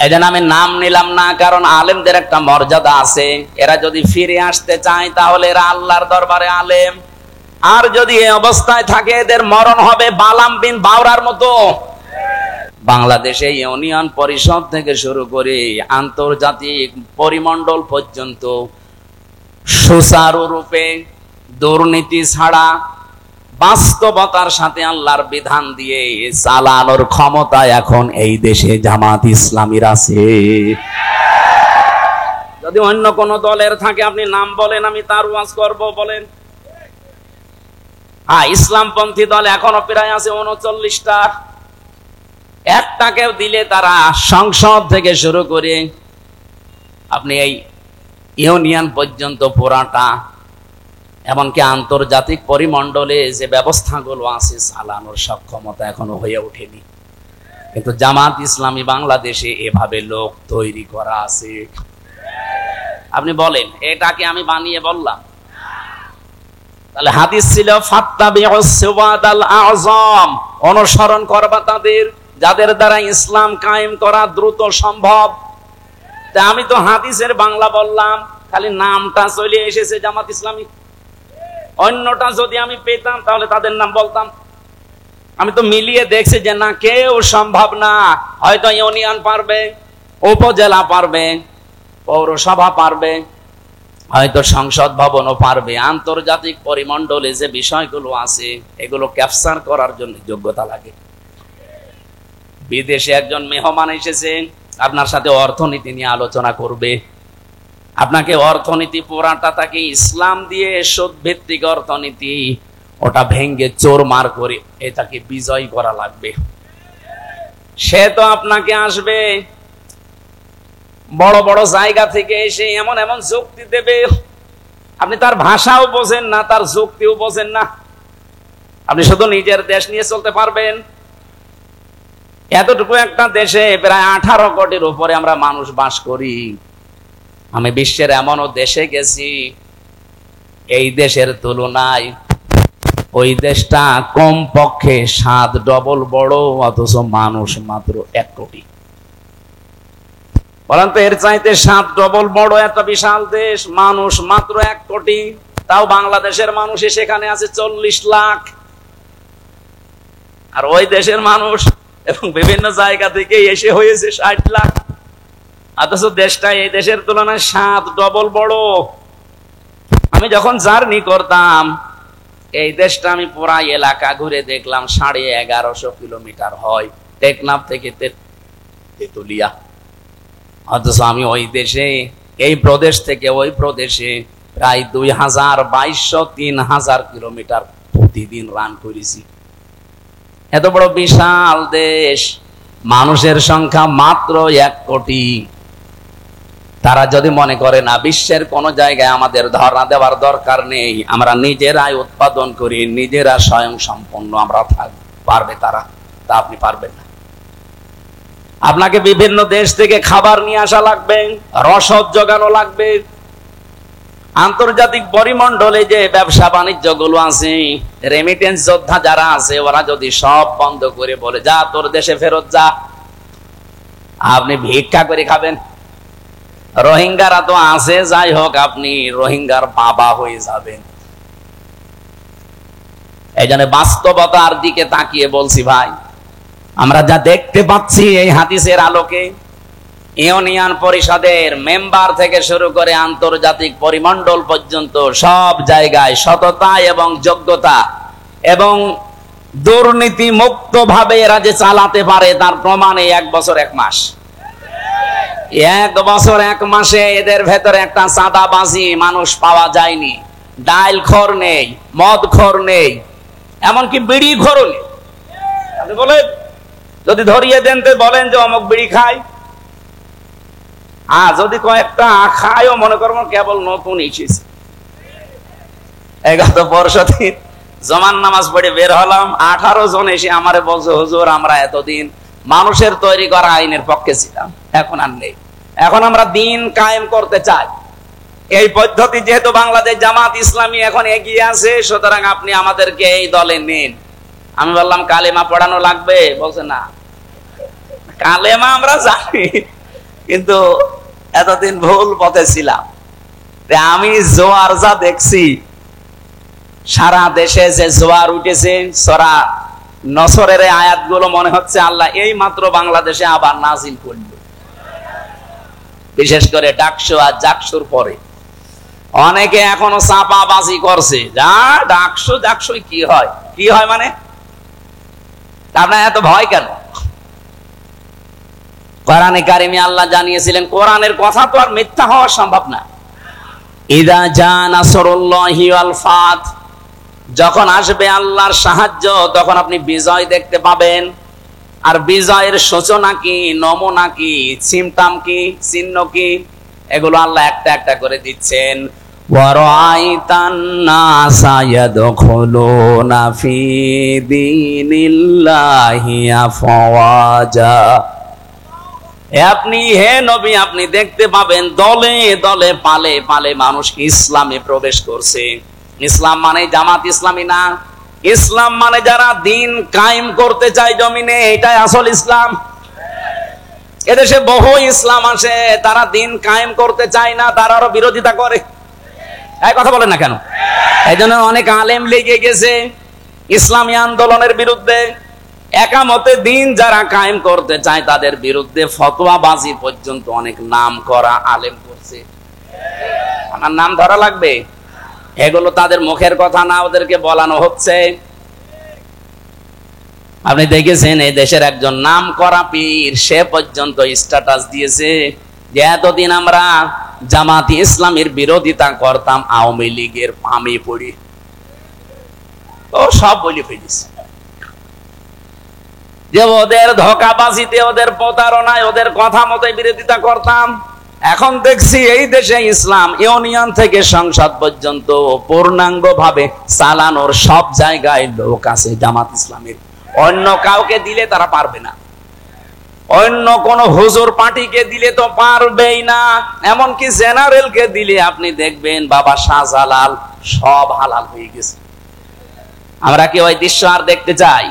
এই জন্য আমি নাম নিলাম না, কারণ আলেমদের একটা মর্যাদা আছে। এরা যদি ফিরে আসতে চায় তাহলে এরা আল্লাহর দরবারে আলেম, আর যদি এই অবস্থায় থাকে এদের মরণ হবে বালাম বিন বাওরার মতো। বাংলাদেশে ইউনিয়ন পরিষদ থেকে শুরু করে আন্তর্জাতিক পরিমণ্ডল পর্যন্ত সুচারুরূপে দুর্নীতি ছাড়া বাস্তবতার সাথে আল্লাহর বিধান দিয়ে চালানোর ক্ষমতা এখন এই দেশে জামাত ইসলামীর আছে। যদি অন্য কোন দলের থাকে আপনি নাম বলেন, আমি তার ওয়াজ করব, বলেন। হ্যাঁ, ইসলামপন্থী দল এখনো প্রায় আছে 39টা। একটাকেও দিলে তারা সংসদ থেকে শুরু করে আপনি এই ইউনিয়ন পর্যন্ত পুরাটা, এমনকি আন্তর্জাতিক পরিমণ্ডলে যে ব্যবস্থাগুলো আছে চালানোর সক্ষমতা এখনো হয়ে ওঠেনি। কিন্তু জামাত ইসলামী বাংলাদেশে এভাবে লোক তৈরি করা আছে। আপনি বলেন, এটাকে আমি বানিয়ে বললাম? তাহলে হাদিস ছিল ফাত্তাবিউস সিওয়াদাল আযম, অনুসরণ করবা তাদের যাদের দ্বারা ইসলাম কায়েম করা দ্রুত সম্ভব। তা আমি তো হাদিসের বাংলা বললাম, খালি নামটা চলে এসেছে জামাত ইসলামী। অন্যটা যদি আমি পেতাম তাহলে তাদের নাম বলতাম। আমি তো মিলিয়ে দেখছি যে না, কেউ সম্ভব না। হয়তো ইউনিয়ন পারবে, উপজেলা পারবে, পৌরসভা পারবে, হয়তো সংসদ ভবনও পারবে। আন্তর্জাতিক পরিমণ্ডলে যে বিষয়গুলো আছে এগুলো ক্যাপচার করার জন্য যোগ্যতা লাগে। বিদেশে একজন মেহমান এসেছে, আপনার সাথে অর্থনীতি নিয়ে আলোচনা করবে। আপনাকে অর্থনীতি পুরাটা তাকে ইসলাম দিয়ে সুদ ভিত্তিক অর্থনীতি, ওটা ভেঙ্গে চোরমার করে এটাকে বিজয় করা লাগবে। সে তো আপনাকে আসবে বড় বড় জায়গা থেকে এসে এমন এমন যুক্তি দেবে, আপনি তার ভাষাও বোঝেন না, তার যুক্তিও বোঝেন না। আপনি শুধু নিজের দেশ নিয়ে চলতে পারবেন। এতটুকু একটা দেশে প্রায় 18 কোটির উপরে আমরা মানুষ বাস করি। আমি বিশ্বের এমনও দেশে গেছি, এই দেশের তুলনায় ওই দেশটা কম পক্ষে 7 ডবল বড়, অথচ মানুষ মাত্র 1 কোটি। বলেন তো, এর চাইতে 7 ডবল বড় একটা বিশাল দেশ, মানুষ মাত্র 1 কোটি। তাও বাংলাদেশের মানুষ সেখানে আছে 40 লাখ। আর ওই দেশের মানুষ এবং বিভিন্ন জায়গা থেকে এসে হয়েছে 60 লাখ। অথচ দেশটা এই দেশের তুলনায় 7 ডবল বড়। আমি যখন জার্নি করতাম এই দেশটা, আমি পুরা এলাকা ঘুরে দেখলাম 1150 কিলোমিটার হয় টেকনাফ থেকে তেতুলিয়া। অথচ আমি ওই দেশে, এই প্রদেশ থেকে ওই প্রদেশে প্রায় 2200-3000 কিলোমিটার প্রতিদিন রান করেছি। এত বড় বিশাল দেশ, মানুষের সংখ্যা মাত্র 1 কোটি। তারা যদি মনে করে না বিশ্বের কোন জায়গায় আমাদের ধর্ণা দেওয়ার দরকার নেই, আমরা নিজেরাই উৎপাদন করি, নিজেরা স্বয়ং সম্পন্ন আমরা পারবে তারা, তা আপনি পারবেন না। আপনাকে বিভিন্ন দেশ থেকে খাবার নিয়ে আসা লাগবে, রসদ জোগানো লাগবে। আন্তর্জাতিক পরিমণ্ডলে যে ব্যবসা বাণিজ্য গুলো আছে, রেমিটেন্স যোদ্ধা যারা আছে, ওরা যদি সব বন্ধ করে বলে যা তোর দেশে ফেরত যা, আপনি ভিক্ষা করে খাবেন। রোহিঙ্গারা তো আছে, যাই হোক আপনি রোহিঙ্গার বাবা হয়ে যাবেন। এই জন্য বাস্তবতার দিকে তাকিয়ে বলছি ভাই, আমরা যা দেখতে পাচ্ছি এই হাদিসের আলোকে, ইউনিয়ন পরিষদের মেম্বার থেকে শুরু করে আন্তর্জাতিক পরিমণ্ডল পর্যন্ত সব জায়গায় সততা এবং যোগ্যতা এবং দুর্নীতি মুক্ত ভাবে এরা যে চালাতে পারে তার প্রমাণে 1 বছর 1 মাস। 1 বছর 1 মাসে এদের ভেতরে একটা চাঁদাবাজি মানুষ পাওয়া যায়নি। ডাইল খোর নেই, মদ খোর নেই, এমনকি বিড়ি খোরও নেই। আপনি বলেন, যদি ধরিয়ে দেন তো বলেন যে অমুক বিড়ি খায়। যদি কয়েকটা খায়ও মনে করবো কেবল নতুন এসেছে। গত পরশুদিন জমান নামাজ পড়ে বের হলাম, 18 জন এসে আমারে বলছে হুজুর আমরা এতদিন মানুষের তৈরি করা আইনের পক্ষে ছিলাম, এখন আর নেই, এখন আমরা দিন কায়েম করতে চাই। এই পদ্ধতি যেহেতু বাংলাদেশ জামাত ইসলামী এখন এগিয়ে আছে, সুতরাং আপনি আমাদেরকে এই দলে নিন। আমি বললাম কালেমা পড়ানো লাগবে, বলছে না কালেমা আমরা জানি, কিন্তু এতদিন ভুল পথে ছিলাম। আমি জোয়ার যা দেখছি, সারা দেশে যে জোয়ার উঠেছে, সূরা নসরের আয়াতগুলো মনে হচ্ছে আল্লাহ এই মাত্র বাংলাদেশে আবার নাজিল করল। বিশেষ করে ডাকসু আর জাকসুর পরে অনেকে এখনো চাপাবাজি করছে, যা ডাকসু জাকসু কি হয়, কি হয় মানে আপনার এত ভয় কেন? কোরআনে কারিমে আল্লাহ জানিয়েছিলেন, কোরআনের কথা তো আর মিথ্যা হওয়া সম্ভব না। ইযা জা নাসরুল্লাহি ওয়াল ফাত, যখন আসবে আল্লাহর সাহায্য, তখন আপনি বিজয় দেখতে পাবেন। আর বিজয়ের সূচনা কি, নমুনা কি, সিমটম কি, চিহ্ন কি, এগুলো আল্লাহ একটা একটা করে দিচ্ছেন। ওয়া রাআইতান নাসা ইয়াদখুলুনা ফি দীনিল্লাহি আফওয়াজা, আপনি হে নবী আপনি দেখতে পাবেন দলে দলে পালে পালে মানুষ ইসলামে প্রবেশ করছে। ইসলাম মানে জামাত ইসলামী না, ইসলাম মানে যারা দিন কায়েম করতে চায় জমিনে, এটাই আসল ইসলাম। এদেশে বহু ইসলাম আসে, তারা দিন কায়েম করতে চায় না, তারা আরো বিরোধিতা করে। এই কথা বলেন না কেন? এই জন্য অনেক আলেম লেগে গেছে ইসলামী আন্দোলনের বিরুদ্ধে। একামতে দিন যারা কায়েম করতে চায় তাদের বিরুদ্ধে ফতোয়াবাজি পর্যন্ত অনেক নাম করা আলেম করছে। আমার নাম ধরা লাগবে? এগুলো তাদের মুখের কথা না, ওদেরকে বলানো হচ্ছে। আপনি দেখেছেন এই দেশের একজন নাম করা পীর, সে পর্যন্ত স্ট্যাটাস দিয়েছে যে এতদিন আমরা জামাতি ইসলামের বিরোধিতা করতাম, আওয়ামী লীগের পামে পড়ি। ও সব বলে ফেলিস যে ওদের ধোঁকাবাজিতে, ওদের প্রতারণায়, ওদের কথা মতো বিরোধিতা করতাম। এখন দেখছি এই দেশে ইসলাম ইউনিয়ন থেকে সংসদ পর্যন্ত পূর্ণাঙ্গ ভাবে চালানোর সব জায়গায় লোক আছে জামাত ইসলামের। অন্য কাউকে দিলে তারা পারবে না, অন্য কোন হুজুর পার্টিকে দিলে তো পারবেই না। এমনকি জেনারেলকে দিলে আপনি দেখবেন বাবা শাহজালাল সব হালাল হয়ে গেছে। আমরা কি ওই দৃশ্য আর দেখতে চাই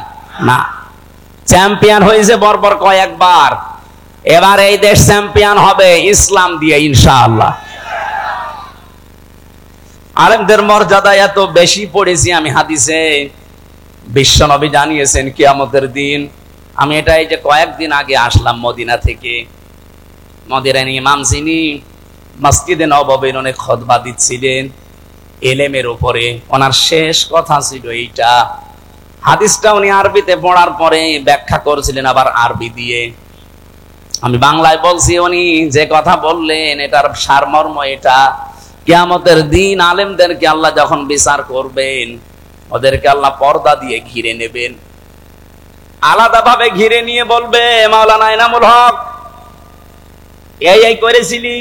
না? চ্যাম্পিয়ন হয়েছে বর্বর কয়েকবার, এবার এই দেশ চ্যাম্পিয়ন হবে ইসলাম দিয়ে ইনশাআল্লাহ। আলেমদের মর্যাদা এত বেশি পড়েছি আমি হাদিসে, বিশ্বনবী জানিয়েছেন কিয়ামতের দিন। আমি এটা এই যে কয়েকদিন আগে আসলাম মদিনা থেকে, মদিনার ইমাম যিনি মসজিদে নববীর অনেক খুতবা দিচ্ছিলেন এলেমের উপরে, ওনার শেষ কথা ছিল এইটা। হাদিসটা উনি আরবিতে পড়ার পরে ব্যাখ্যা করেছিলেন আবার আরবি দিয়ে। আমি বাংলায় বলছি, উনি যে কথা বললেন এটার সারমর্ম এটা, কিয়ামতের দিন আলেমদেরকে আল্লাহ যখন বিচার করবেন, ওদেরকে আল্লাহ পর্দা দিয়ে ঘিরে নেবেন, আলাদা ভাবে ঘিরে নিয়ে বলবে, মাওলানা এনামুল হক এই করেছিলি,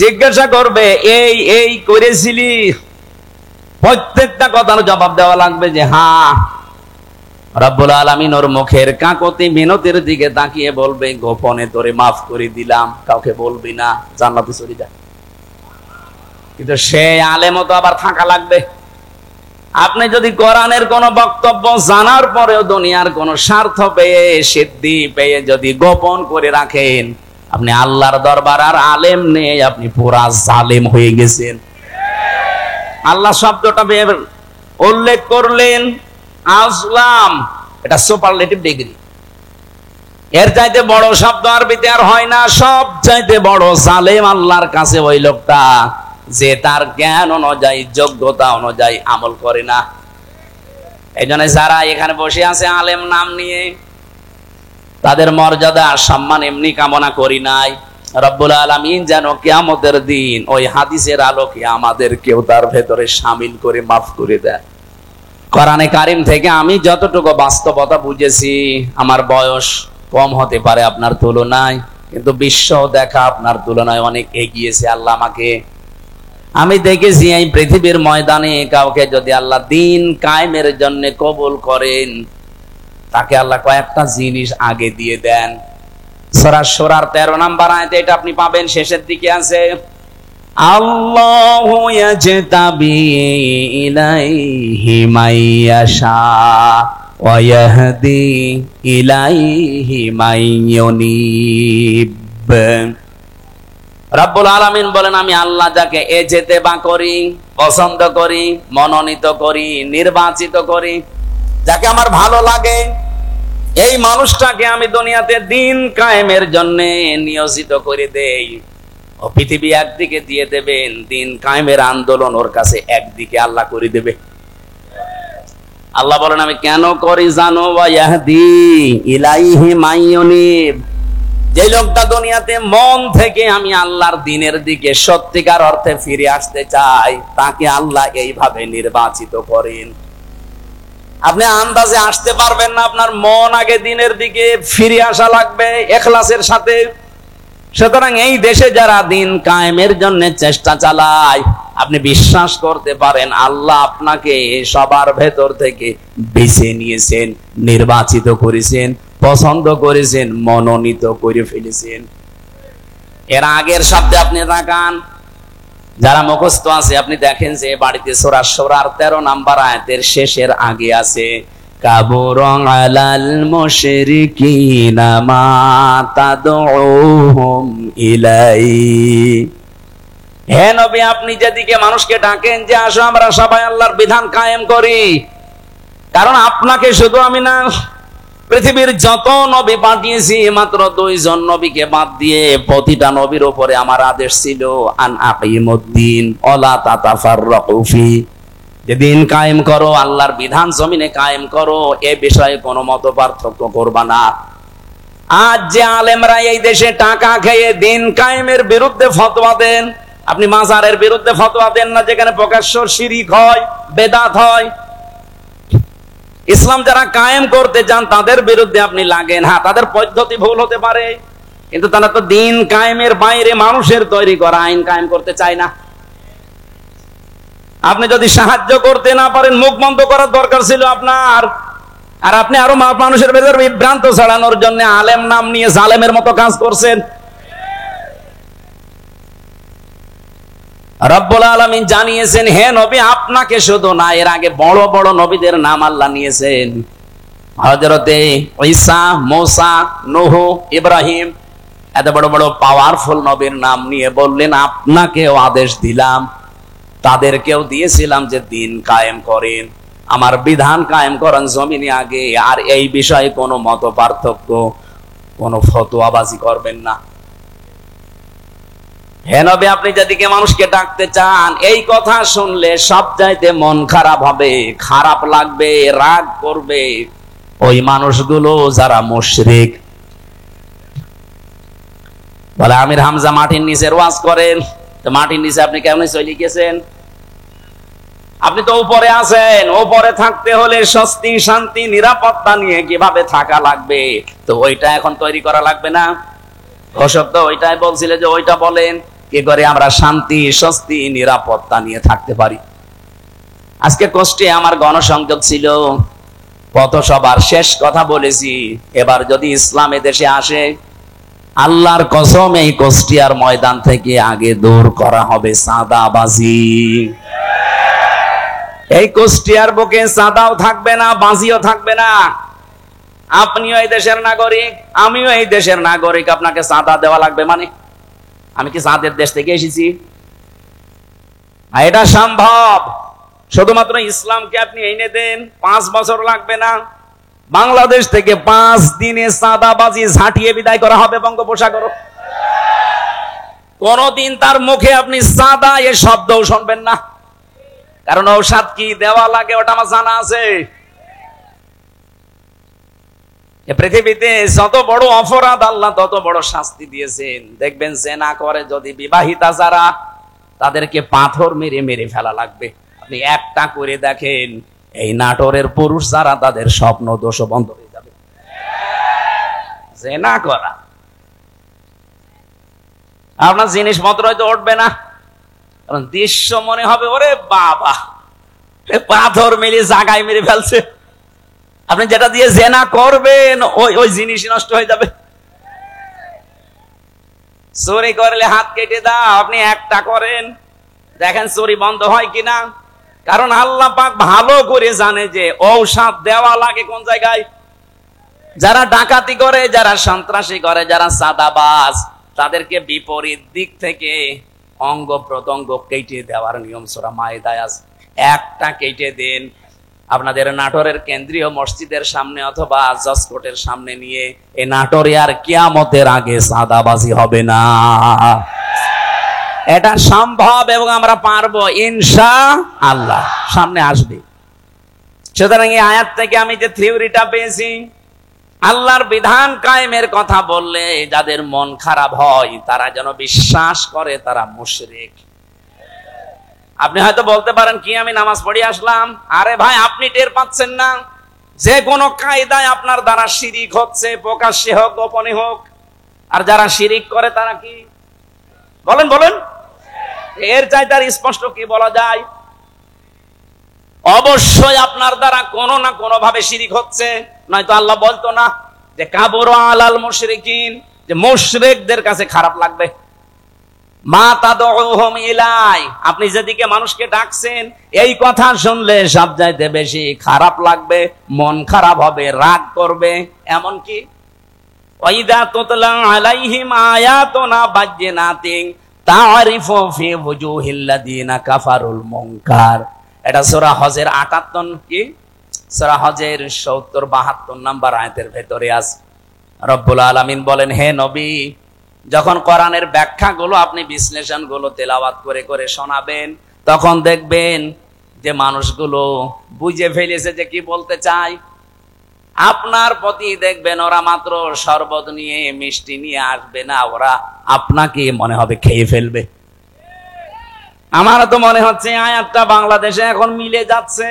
জিজ্ঞাসা করবে এই এই করেছিলি, প্রত্যেকটা কথার জবাব দেওয়া লাগবে যে হ্যাঁ। রব্বুল আলামিন ওর মুখের কাকতি মিনতির দিকে তাকিয়ে বলবে, গোপনে তোরে মাফ করে দিলাম, কাউকে বলবি না, জান্নাতে চলে যা। কিন্তু সে আলেমও তো আবার থাকা লাগবে। আপনি যদি কোরআনের কোন বক্তব্য জানার পরেও দুনিয়ার কোন স্বার্থ পেয়ে, সিদ্ধি পেয়ে যদি গোপন করে রাখেন, আপনি আল্লাহর দরবার আর আলেম নেই, আপনি পুরা জালেম হয়ে গেছেন। আল্লাহ শব্দটা উল্লেখ করলেন আসলাম, এটা সুপারলেটিভ ডিগ্রি। এর চাইতে বড় শব্দ আরবিতে আর হয় না। সব চাইতে বড় জালেম আল্লাহর কাছে ওই লোকটা যে তার জ্ঞান অনুযায়ী, যোগ্যতা অনুযায়ী আমল করে না। এই জন্য যারা এখানে বসে আছে আলেম নাম নিয়ে, তাদের মর্যাদা আর সম্মান এমনি কামনা করি নাই। রব্বুল আলামিন যেন কিয়ামতের দিন ওই হাদিসের আলোকে আমাদেরকেও তার ভেতরে শামিল করে মাফ করে দেয়। কোরআনে কারিম থেকে আমি যতটুকু বাস্তবতা বুঝেছি, আমার বয়স কম হতে পারে আপনার তুলনায়, কিন্তু বিশ্ব দেখা আপনার তুলনায় অনেক এগিয়েছে আল্লাহ আমাকে। আমি দেখেছি এই পৃথিবীর ময়দানে কাউকে যদি আল্লাহ দিন কায়েমের জন্য কবুল করেন, তাকে আল্লাহ কয়েকটা জিনিস আগে দিয়ে দেন। সূরা শূরার 13 নম্বর আয়াতে এটা আপনি পাবেন, শেষের দিকে আছে, আল্লাহু ইয়াজতাবি ইলাইহি মাইয়াশা ওয়াহদি ইলাইহি মাইয়ুনিব। রব্বুল আলামিন বলেন, আমি আল্লাহ যাকে এজেতেবা করি, পছন্দ করি, মনোনীত করি, নির্বাচিত করি, যাকে আমার ভালো লাগে, এই মানুষটাকে আমি দুনিয়াতে দিন কায়েমের জন্য নিয়োজিত করে দেই। ও পৃথিবী একদিকে দিয়ে দেবেন, দিন কায়েমের আন্দোলন ওর কাছে একদিকে আল্লাহ করে দেবে। আল্লাহ বলেন, আমি কেন করি জানো? ওয়াহদি ইলাইহি মাইয়ুনিব। যে লোকটা দুনিয়াতে মন থেকে আমি আল্লাহর দিনের দিকে সত্যিকার অর্থে ফিরে আসতে চাই, তাকে আল্লাহ এইভাবে নির্বাচিত করেন। আপনি আন্দাজে আসতে পারবেন না, আপনার মন আগে দিনের দিকে ফিরে আসা লাগবে ইখলাসের সাথে। সুতরাং এই দেশে যারা দিন কায়েমের জন্য চেষ্টা চালায়, আপনি বিশ্বাস করতে পারেন আল্লাহ আপনাকে সবার ভেতর থেকে বেছে নিয়েছেন, নির্বাচিত করেছেন, পছন্দ করেছেন, মনোনীত করে ফেলেছেন। এর আগের শব্দে আপনি তাকান, যারা মুখস্থ আছে আপনি দেখেন যে বাড়িতে সূরা শুরার 13 নম্বর আয়াতের শেষের আগে আছে, কাবুরা আলাল মুশরিকিনা মা তাদউহুম ইলাই। হে নবী, আপনি যেদিকে মানুষকে ডাকেন যে আসো আমরা সবাই আল্লাহর বিধান কায়েম করি, কারণ আপনাকে শুধু আমি না, পৃথিবীর যত নবী পাঠিয়েছি মাত্র 2 জন নবীকে বাদ দিয়ে প্রতিটা নবীর উপরে আমার আদেশ ছিল আন আকিমুদ্দিন ওয়ালা তাতাফাররাকু ফি, যে দিন কায়েম করো, আল্লাহর বিধান জমিনে কায়েম করো, এ বিষয়ে কোনো মত পার্থক্য করবা না। আজ যে আলেমরা এই দেশে টাকা খেয়ে দিন কায়েমের বিরুদ্ধে ফতোয়া দেন, আপনি মাজারের বিরুদ্ধে ফতোয়া দেন না, যেখানে প্রকাশ্য শিরক হয়, বেদাত হয়। ইসলাম যারা কায়েম করতে চান তাদের বিরুদ্ধে আপনি লাগেন। হ্যাঁ, তাদের পদ্ধতি ভুল হতে পারে, কিন্তু তারা তো দিন কায়েমের বাইরে মানুষের তৈরি করা আইন কায়েম করতে চায় না। আপনি যদি সাহায্য করতে না পারেন, মুখ বন্ধ করার দরকার ছিল আপনার। আর আপনি আরো মানুষের ভেতর বিভ্রান্ত ছড়ানোর জন্য আলেম নাম নিয়ে জালেমের মতো কাজ করছেন। রব্বুল আলামিন জানিয়েছেন, হে নবী, আপনাকে শুধু না, এর আগে বড় বড় নবীদের নাম আল্লাহ নিয়েছেন। হযরতে ঈসা, মুসা, নূহ, ইব্রাহিম, এত বড় বড় পাওয়ারফুল নবীর নাম নিয়ে বললেন আপনাকেও আদেশ দিলাম, তাদেরকেও দিয়েছিলাম যে দিন কায়েম করেন, আমার বিধান কায়েম করেন জমিনে আগে, আর এই বিষয়ে কোনো মত পার্থক্য, কোনো ফতোয়াবাজি করবেন না। হে নবী, আপনি যেদিকে মানুষকে ডাকতে চান, এই কথা শুনলে সব চাইতে মন খারাপ হবে, খারাপ লাগবে, রাগ করবে ওই মানুষগুলো যারা মুশরিক। বলে আমির হামজা মাটির নিচের ওয়াজ করেন, তো মাটির নিচে আপনি কেমন চলে গেছেন? আপনি তো উপরে আছেন, উপরে থাকতে হলে স্বস্তি, শান্তি, নিরাপত্তা নিয়ে কিভাবে থাকা লাগবে, তো ওইটা এখন তৈরি করা লাগবে না? ঘোষক তো ওইটাই বলছিল যে ওইটা বলেন, কি করে আমরা শান্তি, স্বস্তি, নিরাপত্তা নিয়ে থাকতে পারি। আজকে কষ্টে আমার গণসংযোগ ছিল, পথসভার শেষ কথা বলেছি, এবার যদি ইসলাম দেশে আসে, আল্লাহর কসম এই কুষ্টিয়ার ময়দান থেকে আগে দূর করা হবে চাঁদাবাজি। এই কুষ্টিয়ার বুকে চাঁদাও থাকবে না, বাজিও থাকবে না। আপনিও এই দেশের নাগরিক, আমিও এই দেশের নাগরিক, আপনাকে চাঁদা দেওয়া লাগবে মানে? আমি কি চাঁদের দেশ থেকে এসেছি? এটা সম্ভব, শুধুমাত্র ইসলামকে আপনি এনে দেন, 5 বছর লাগবে না। বাংলাদেশ থেকে 5 দিনে চাঁদাবাজি ঝাঁটিয়ে বিদায় করা হবে বঙ্গোপসাগর। কোনদিন তার মুখে আপনি চাঁদা এ শব্দও শুনবেন না, কারণ ঔষধ কি দেওয়া লাগে ওটা আমার জানা আছে। পৃথিবীতে যত বড় অপরাধ আল্লাহ তত বড় শাস্তি দিয়েছেন। দেখবেন জেনা করে যদি বিবাহিতা যারা, তাদেরকে পাথর মেরে মেরে ফেলা লাগবে। আপনি একটা করে দেখেন, এই নাটোরের পুরুষ যারা, তাদের স্বপ্ন দোষ বন্ধ হয়ে যাবে। জেনা করা, আপনার জিনিসপত্র হয়তো উঠবে না, কারণ দৃশ্য মনে হবে ওরে বাবা, পাথর মেরে জায়গায় মেরে ফেলছে। আপনি যেটা দিয়ে জেনা করবেন ওই জিনিস নষ্ট হয়ে যাবে। চুরি করলে হাত কেটে দাও, আপনি একটা করেন, দেখেন চুরি বন্ধ হয় কিনা। কারণ আল্লাহ পাক ভালো করে জানে যে ঔষধ দেওয়া লাগে কোন জায়গায়। যারা ডাকাতি করে, যারা সন্ত্রাসী করে, যারা চাঁদাবাজ, তাদেরকে বিপরীত দিক থেকে অঙ্গ প্রত্যঙ্গ কেটে দেওয়ার নিয়ম সূরা মায়েদায় আছে। একটা কেটে দেন, আপনাদের নাটোরের কেন্দ্রীয় মসজিদের সামনে অথবা জজকোর্টের সামনে নিয়ে, এই নাটোরে আর কিয়ামতের আগে চাঁদাবাজি হবে না। এটা সম্ভব এবং আমরা পারবো ইনশাআল্লাহ, সামনে আসবে। সুতরাং এই আয়াত থেকে আমি যে থিওরিটা পেয়েছি, আল্লাহর বিধান কায়েমের কথা বললে যাদের মন খারাপ হয় তারা যেন বিশ্বাস করে তারা মুশরিক। আপনি হয়তো বলতে পারেন কি আমি নামাজ পড়ে আসলাম, আরে ভাই আপনি টের পাচ্ছেন না যে কোনো কায়দায় আপনার দ্বারা শিরিক হচ্ছে, প্রকাশ্যে হোক গোপনে হোক। আর যারা শিরিক করে তারা কি বলেন বলেন, এর চাইতে আর স্পষ্ট কি বলা যায়? অবশ্যই আপনার দ্বারা কোনো না কোনো ভাবে শিরিক হচ্ছে, নয়তো আল্লাহ বলতো না যে কাবুরা আলাল মুশরিকিন, যে মুশরিকদের কাছে খারাপ লাগবে। মা তাদউহুম ইলাই, আপনি যেদিকে মানুষকে ডাকছেন এই কথা শুনলে সবচাইতে বেশি খারাপ লাগবে, মন খারাপ হবে, রাগ করবে। এমন কি ওয়াইদা তুতলা আলাইহিম আয়াতুনা বাজ্জিনাতিন তারিফু ফি ওয়ুহিল্লাযিনা কাফারুল মুনকার। এটা সূরা হজের ৭৮ কি সূরা হজের ৭০-৭২ নাম্বার আয়াতের ভেতরে আছে। রব্বুল আলামিন বলেন, হে নবী, যখন কোরআনের ব্যাখ্যাগুলো আপনি বিশ্লেষণগুলো তেলাওয়াত করে করে শোনাবেন, তখন দেখবেন যে মানুষগুলো বুঝে ফেলেছে যে কি বলতে চায়। আপনার প্রতি দেখবেন ওরা মাত্র শরবত নিয়ে মিষ্টি নিয়ে আসবে না, ওরা আপনাকে মনে হবে খেয়ে ফেলবে। আমার তো মনে হচ্ছে আয়াতটা বাংলাদেশে এখন মিলে যাচ্ছে।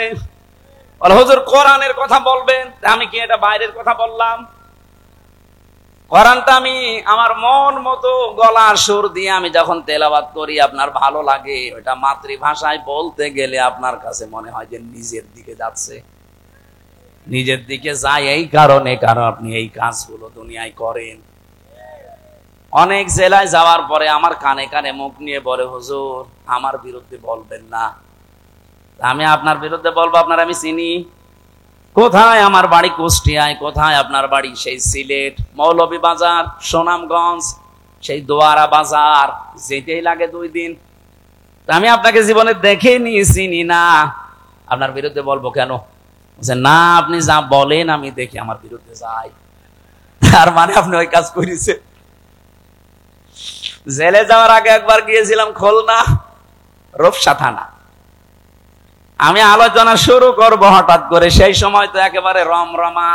হুজুর কোরআনের কথা বলবেন, আমি কি এটা বাইরের কথা বললাম? কোরআনটা আমি আমার মন মতো গলার সুর দিয়ে আমি যখন তেলাওয়াত করি আপনার ভালো লাগে। ওটা মাতৃভাষায় বলতে গেলে আপনার কাছে মনে হয় যে নিজের দিকে যাচ্ছে, নিজের দিকে যায়। এই কারণে কারণ আপনি এই কাজগুলো দুনিয়ায় করেন। অনেক জেলায় যাওয়ার পরে আমার কানে কানে মুখ নিয়ে বলে, হুজুর আমার বিরুদ্ধে বলবেন না। আমি আপনার বিরুদ্ধে বলবো, আপনার আমি চিনি। কোথায় আমার বাড়ি কুষ্টিয়ায়, কোথায় আপনার বাড়ি সেই সিলেট, মৌলভীবাজার, সুনামগঞ্জ, সেই দোয়ারা বাজার, যেতেই লাগে 2 দিন। আমি আপনাকে জীবনে দেখে নিয়ে চিনি না, আপনার বিরুদ্ধে বলবো কেন? না, আপনি যা বলেন আমি দেখি আমার বিরুদ্ধে যাই। তার মানে আপনি ওই কাজ করেছেন। জেলে যাওয়ার আগে একবার গিয়েছিলাম খুলনা রূপসা থানা। আমি আলোচনা শুরু করব হঠাৎ করে, সেই সময় তো একেবারে রমরমা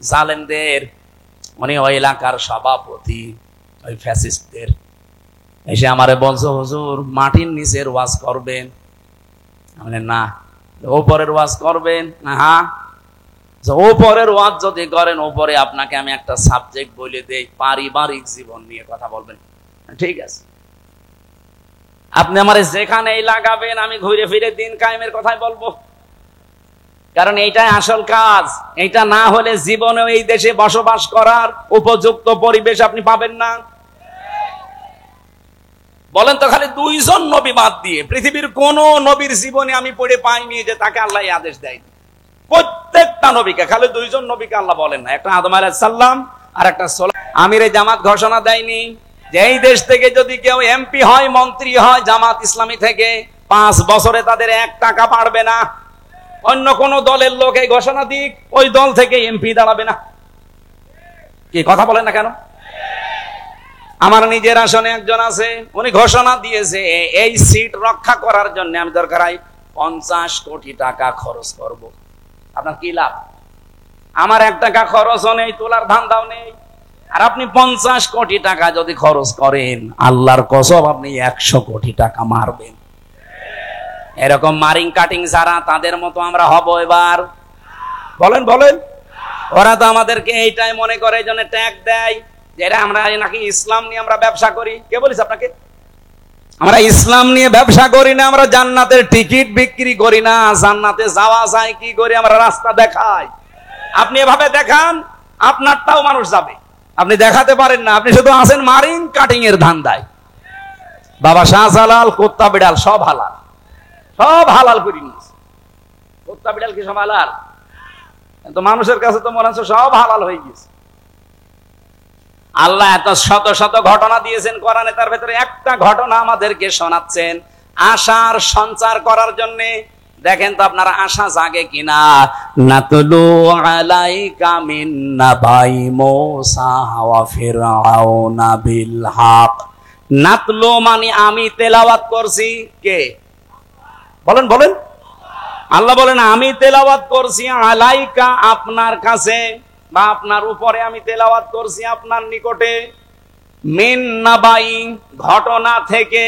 জালেমদের, উনি ওই এলাকার সভাপতি, ওই ফ্যাসিস্টদের এসে আমারে বলছো, হুজুর মাটির নিচের ওয়াজ করবেন? আমি না। ওপরের ওয়াজ করবেন? হ্যাঁ। ওপরের ওয়াজ যদি করেন, ওপরে আপনাকে আমি একটা সাবজেক্ট বলে দেই, পারিবারিক জীবন নিয়ে কথা বলবেন। ঠিক আছে, আপনি আমার যেখানেই লাগাবেন আমি ঘুরে ফিরে দিন কায়েমের কথাই বলবো, কারণ এইটাই আসল কাজ। এইটা না হলে জীবনেও এই দেশে বসবাস করার উপযুক্ত পরিবেশ আপনি পাবেন না। বলেন তো, খালি 2 জন নবী বাদ দিয়ে পৃথিবীর কোন নবীর জীবনে আমি পড়ে পাইনি যে তাকে আল্লাহ আদেশ দেয়নি। প্রত্যেকটা নবীকে, খালি 2 জন নবীকে আল্লাহ বলেন না, একটা আদম আলাইহিস সালাম আর একটা আমিরে জামাত ঘোষণা দেয়নি যে এই দেশ থেকে যদি কেউ এমপি হয়, মন্ত্রী হয় জামাত ইসলামী থেকে, 5 বছরে তাদের 1 টাকা পারবে না। অন্য কোন দলের লোক এই ঘোষণা দিক, ওই দল থেকে এমপি দাঁড়াবে না। কি কথা বলেন না কেন? আমার নিজের আসনে একজন আছে, উনি ঘোষণা দিয়েছে এই সিট রক্ষা করার জন্য আমি দরকার হয় 50 কোটি টাকা খরচ করব। আপনার কি লাভ? আমার 1 টাকা খরচও নেই, তোলার ধান্দাও নেই। আর আপনি 50 কোটি টাকা যদি খরচ করেন, আল্লাহর কসম আপনি 100 কোটি টাকা মারবেন। এরকম মারিং কাটিং যারা, তাদের মতো আমরা হব এবার? বলেন বলেন। ওরা তো আমাদেরকে এইটাই মনে করে, এই জন্য ট্যাগ দেয় যে আমরা নাকি ইসলাম নিয়ে আমরা ব্যবসা করি। কে বলিস আপনাকে? আমরা ইসলাম নিয়ে ব্যবসা করি না, আমরা জান্নাতের টিকিট বিক্রি করি না। জান্নাতে যাওয়া যায় কি করে? আমরা রাস্তা দেখাই। আপনি এভাবে দেখান, আপনারটাও মানুষ যাবে। আপনি দেখাতে পারেন না, আপনি শুধু আছেন মারিং কাটিং এর ধান্দায়। বাবা শাহজালাল কুত্তা বিড়াল সব হালাল, সব হালাল করে নিয়েছে। কুত্তা বিড়াল কি সব হালাল? কিন্তু মানুষের কাছে তো মনে হচ্ছে সব হালাল হয়ে গেছে। আল্লাহ এত শত শত ঘটনা দিয়েছেন কোরআনে, তার ভেতরে একটা ঘটনা আমাদেরকে শোনাচ্ছেন আশার সঞ্চার করার জন্য। দেখেন তো আপনারা আশা জাগে কিনা। নাতলু আলাইকা মিন নাবাই মূসা ওয়া ফিরআউনা বিল হক। নাতলু মানে আমি তেলাওয়াত করছি। কে বলেন? বলেন। আল্লাহ বলেন আমি তেলাওয়াত করছি আলাইকা আপনার কাছে বা আপনার উপরে আমি তেলাওয়াত করছি আপনার নিকটে, মিন নাবাই ঘটনা থেকে।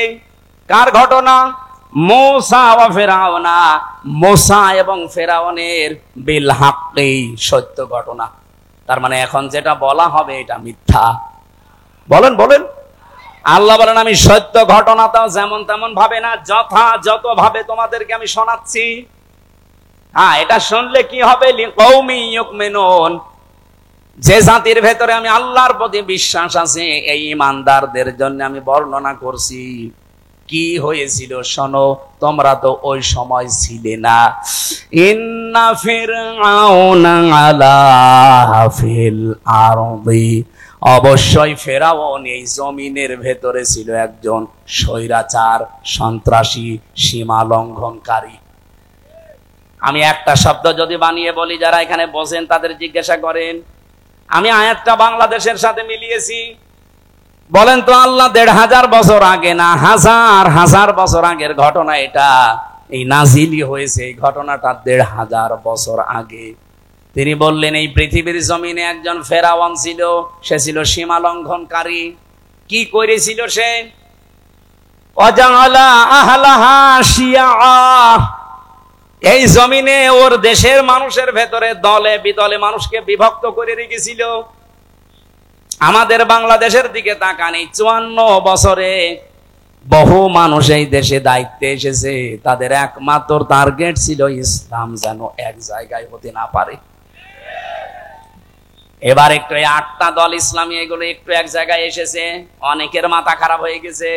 কার ঘটনা? মূসা ওয়া ফিরআউনা, মূসা এবং ফেরাউনের, বিল হাক্কি সত্য ঘটনা। তার মানে এখন যেটা বলা হবে এটা মিথ্যা। বলেন বলেন। আল্লাহ বলেন আমি সত্য ঘটনাটাও যেমন তেমন ভাবে না, যথাযথ ভাবে তোমাদেরকে আমি শোনাচ্ছি। হ্যাঁ, এটা শুনলে কি হবে? লিকৌমি ইউমিনুন, যে জাতির ভেতরে আমি আল্লাহর প্রতি বিশ্বাস আছে এই ঈমানদারদের জন্য আমি বর্ণনা করছি। কি হয়েছিল শোনো, তোমরা তো ওই সময় ছিলে না। ইন্না ফিরআউনা আলা ফিল আরদি, অবশ্যই ফেরাউন এই জমিনের ভেতরে ছিল একজন স্বৈরাচার, সন্ত্রাসী, সীমা লঙ্ঘনকারী। আমি একটা শব্দ যদি বানিয়ে বলি, যারা এখানে বসেন তাদের জিজ্ঞাসা করেন, আমি আয়াতটা বাংলাদেশের সাথে মিলিয়েছি। বলেন তো আল্লাহ ১৫০০ বছর আগে না হাজার হাজার বছর আগের ঘটনা এটা, এই নাজিলি হয়েছে এই ঘটনাটা ১৫০০ বছর আগে। তিনি বললেন এই পৃথিবীর জমিনে একজন ফেরাউন ছিল, সে ছিল সীমা লঙ্ঘনকারী। কি করেছিল সে? ওয়াজাআলা আহলাহা শিয়া, এই জমিনে ওর দেশের মানুষের ভেতরে দলে বিদলে মানুষকে বিভক্ত করে রেখেছিল। আমাদের বাংলাদেশের দিকে তাকান, এই ৫৪ বছরে বহু মানুষ এই দেশে দায়িত্বে এসেছে, তাদের একমাত্র টার্গেট ছিল ইসলাম যেন এক জায়গায় হতে না পারে। এবার একটু ৮টা দল ইসলামী এগুলো একটু এক জায়গায় এসেছে, অনেকের মাথা খারাপ হয়ে গেছে।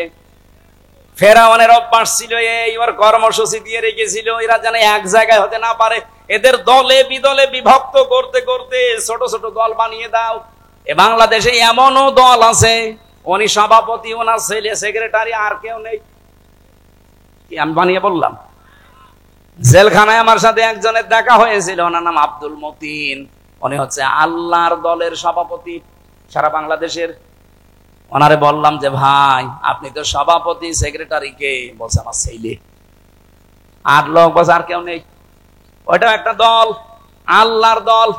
ফেরাউনের অভ্যাস ছিল এই, ওর কর্মসূচি দিয়ে রেখেছিল এরা যেন এক জায়গায় হতে না পারে। এদের দলে বিদলে বিভক্ত করতে করতে ছোট ছোট দল বানিয়ে দাও। এ বাংলাদেশে এমনও দল আছে, উনি সভাপতি, ওনার ছেলে সেক্রেটারি, আর কেউ নেই। কি আমি বানিয়ে বললাম? জেলখানায় আমার সাথে একজনের দেখা হয়েছিল, ওনার নাম আব্দুল মতিন। উনি হচ্ছে আল্লাহর দলের সভাপতি সারা বাংলাদেশের। ওনারে বললাম যে ভাই আপনি তো সভাপতি, সেক্রেটারি কে? বলছে আমার ছেলে। আর লোক বলছে আর কেউ নেই। ওইটাও একটা দল, আল্লাহর দল।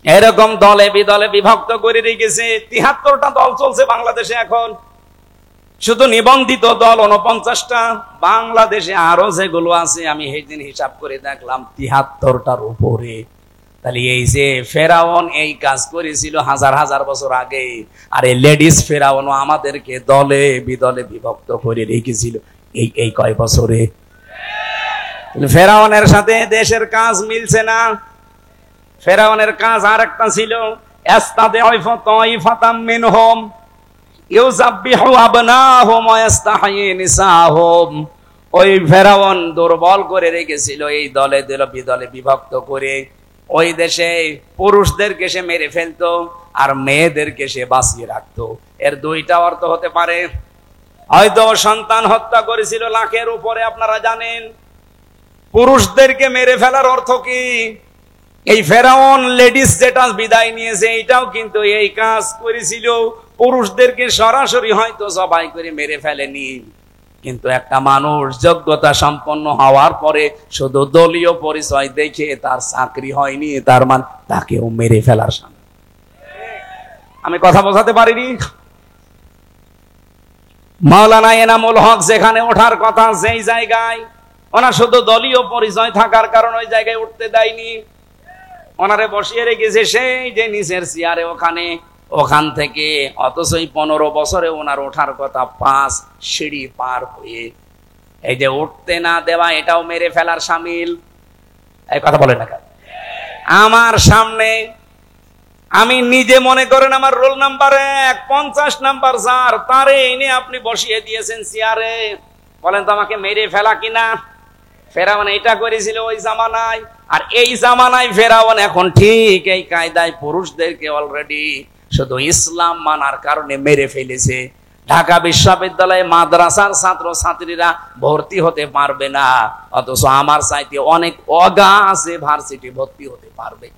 এরকম দলে বিদলে বিভক্ত করে রেখেছে। ৭৩টা দল চলছে বাংলাদেশে এখন, শুধু নিবন্ধিত দল ৪৯টা। বাংলাদেশে আরো যেগুলো আছে আমি সেদিন হিসাব করে দেখলাম ৭৩টার উপরে। তাহলে এই যে ফেরাউন এই কাজ করেছিল হাজার হাজার বছর আগে, আর এই লেডিস ফেরাউনও আমাদেরকে দলে বিদলে বিভক্ত করে রেখেছিল এই কয় বছরে। ফেরাউনের সাথে দেশের কাজ মিলছে না। ফেরাউনের কাজ আর একটা ছিল, ওই ফেরাউন দুর্বল করে রেখেছিল এই দলে বিদলে বিভক্ত করে। ওই দেশে পুরুষদেরকে সে মেরে ফেলতো আর মেয়েদেরকে সে বাঁচিয়ে রাখতো। এর দুইটা অর্থ হতে পারে, হয়তো সন্তান হত্যা করেছিল লাখের উপরে, আপনারা জানেন। পুরুষদেরকে মেরে ফেলার অর্থ কি? এই ফেরাউন লেডিস যেটা বিদায় নিয়েছে এইটাও কিন্তু এই কাজ করেছিল। পুরুষদেরকে সরাসরি হয়তো জবাই করে মেরে ফেলেনি, কিন্তু একটা মানুষ যোগ্যতা সম্পন্ন হওয়ার পরে শুধু দলীয় পরিচয় দেখে তার চাকরি হয়নি, তার মানে তাকেও মেরে ফেলার সামনে। আমি কথা বোঝাতে পারিনি? মাওলানা এনামুল হক যেখানে ওঠার কথা সেই জায়গায় ওনার শুধু দলীয় পরিচয় থাকার কারণে ওই জায়গায় উঠতে দেয়নি, ওনারে বসিয়ে রেখেছে সেই যে নিচের চেয়ারে ওখানে। ওখান থেকে অথচ 15 বছরে ওনার ওঠার কথা 5 সিঁড়ি পার হয়ে। এই যে উঠতে না দেওয়া এটাও মেরে ফেলার শামিল। এই কথা বলে না কেন? আমার সামনে আমি নিজে মনে করেন আমার রোল নাম্বার 1, 50 নাম্বার যার, তারে এনে আপনি বসিয়ে দিয়েছেন চেয়ারে। বলেন তো আমাকে মেরে ফেলা কিনা? ফেরাউন এটা করেছিল ওই জামানায়, আর এই জামানায় ফেরাউন এখন ঠিক এই কায়দায় পুরুষদেরকে অলরেডি শুধু ইসলাম মানার কারণে মেরে ফেলেছে। ঢাকা বিশ্ববিদ্যালয়ে মাদ্রাসার ছাত্র ছাত্রীরা ভর্তি হতে পারবে না, অথচ আমার চাইতে অনেক অগা আছে ভার্সিটি ভর্তি হতে পারবে।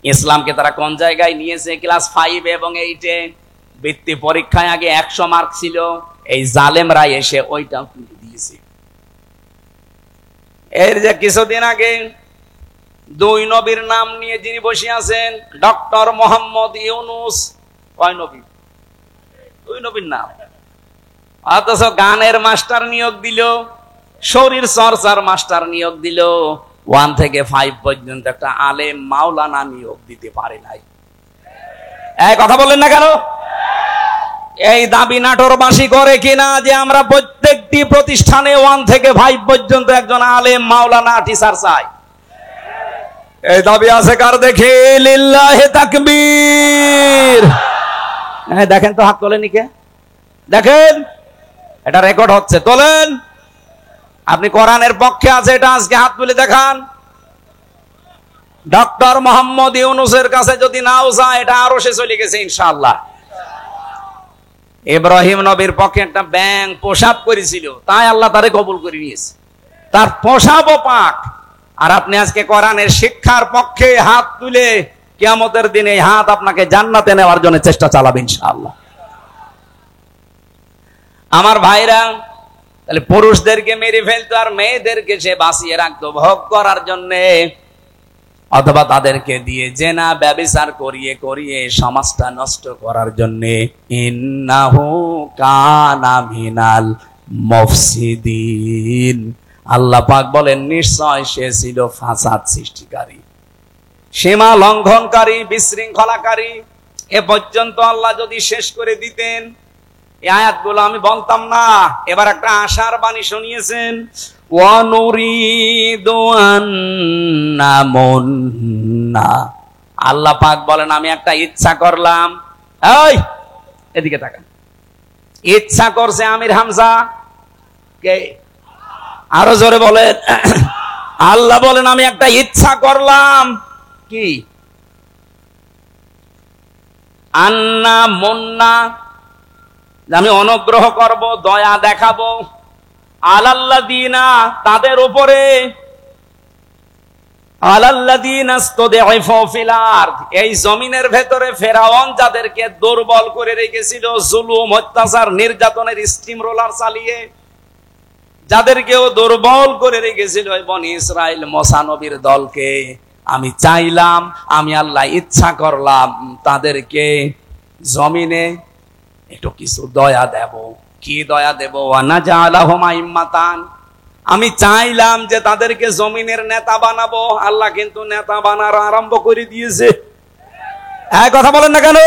ইসলামকে তারা কোন জায়গায় নিয়েছে? ক্লাস 5 এবং 8-এ বৃত্তি পরীক্ষায় আগে 100 মার্ক ছিল, এই জালেমরা এসে ওইটা তুলে দিয়েছে। এর যে কিছুদিন আগে 2 নবীর নাম নিয়ে যিনি বসে আছেন, ডক্টর মোহাম্মদ ইউনুস, কয় নবী? 2 নবীর নাম, অথচ গানের মাস্টার নিয়োগ দিল, শরীর চর্চার মাস্টার নিয়োগ দিল, 1 থেকে 5 পর্যন্ত একটা আলেম মাওলানা নিয়োগ দিতে পারে নাই। এই কথা বলেন না কেন? এই দাবি নাটোরবাসী করে কিনা যে আমরা প্রত্যেকটি প্রতিষ্ঠানে 1 থেকে 5 পর্যন্ত একজন আলেম মাওলানা টিচার চাই? এই দাবি আছে কার? দেখে লিল্লাহি তাকবীর। দেখেন তো, হাত তোলেনি কে? দেখেন, এটা রেকর্ড হচ্ছে, তোলেন। আপনি কোরআনের পক্ষে আছে এটা আজকে হাত তুলে দেখান। ডক্টর মোহাম্মদ ইউনুসের কাছে যদি নাও যায়, এটা আরো সে চলে গেছে ইনশাআল্লাহ। ইব্রাহিম নবীর পক্ষে একটা ব্যাঙ পোশাক করেছিল, তাই আল্লাহ তারে কবুল করে নিয়েছে, তার পোশাকও পাক। আর আপনি আজকে কোরআনের শিক্ষার পক্ষে হাত তুলে কিয়ামতের দিনে এই হাত আপনাকে জান্নাতে নেওয়ার জন্য চেষ্টা চালাবেন ইনশাআল্লাহ। আমার ভাইরা, তাহলে পুরুষদেরকে মেরে ফেলতো আর মেয়েদেরকে সে বাঁচিয়ে রাখতো ভোগ করার জন্য, অথবা তাদেরকে দিয়ে জেনা ব্যভিচার করিয়ে করিয়ে সমাজটা নষ্ট করার জন্য। ইন্নাহু কানা মিনাল মুফসিদিন, আল্লাহ পাক বলেন নিশ্চয় সে ছিল ফাসাদ সৃষ্টিকারী, সীমা লঙ্ঘনকারী, বিশৃঙ্খলাকারী। এ পর্যন্ত আল্লাহ যদি শেষ করে দিতেন, এই আয়াতগুলো আমি বলতাম না। এবার একটা আশার বাণী শুনিয়েছেন, ওয়ানুরিদু আন্নামুন্না, আল্লাহ পাক বলেন আমি একটা ইচ্ছা করলাম। এই এদিকে তাকান, ইচ্ছা করছে আমির হামজা কে? আরো জোরে বলেন। আল্লাহ বলেন আমি একটা ইচ্ছা করলাম। কি? আন্না মুন্না, আমি অনুগ্রহ করব, দয়া দেখাবো, আলাল্লাযিনা, তাদের উপরে, আলাল্লাযিনা ইসতাদঈফু ফিল আরদ, এই জমিনের ভেতরে ফেরাউন যাদেরকে দুর্বল করে রেখেছিল, জুলুম, অত্যাচার, নির্যাতনের স্টিম রোলার চালিয়ে যাদেরকেও দুর্বল করে রেখেছিল বনি ইসরাইল মুসা নবীর দলকে, আমি চাইলাম, আমি আল্লাহ ইচ্ছা করলাম তাদেরকে জমিনে একটু কিছু দয়া দেব। কি দয়া দেব? ওয়ানাজালাহুম আইম্মাতান, আমি চাইলাম যে তাদেরকে জমিনের নেতা বানাবো। আল্লাহ কিন্তু নেতা বানানো আরম্ভ করে দিয়েছে। এক কথা বলেন না কেন?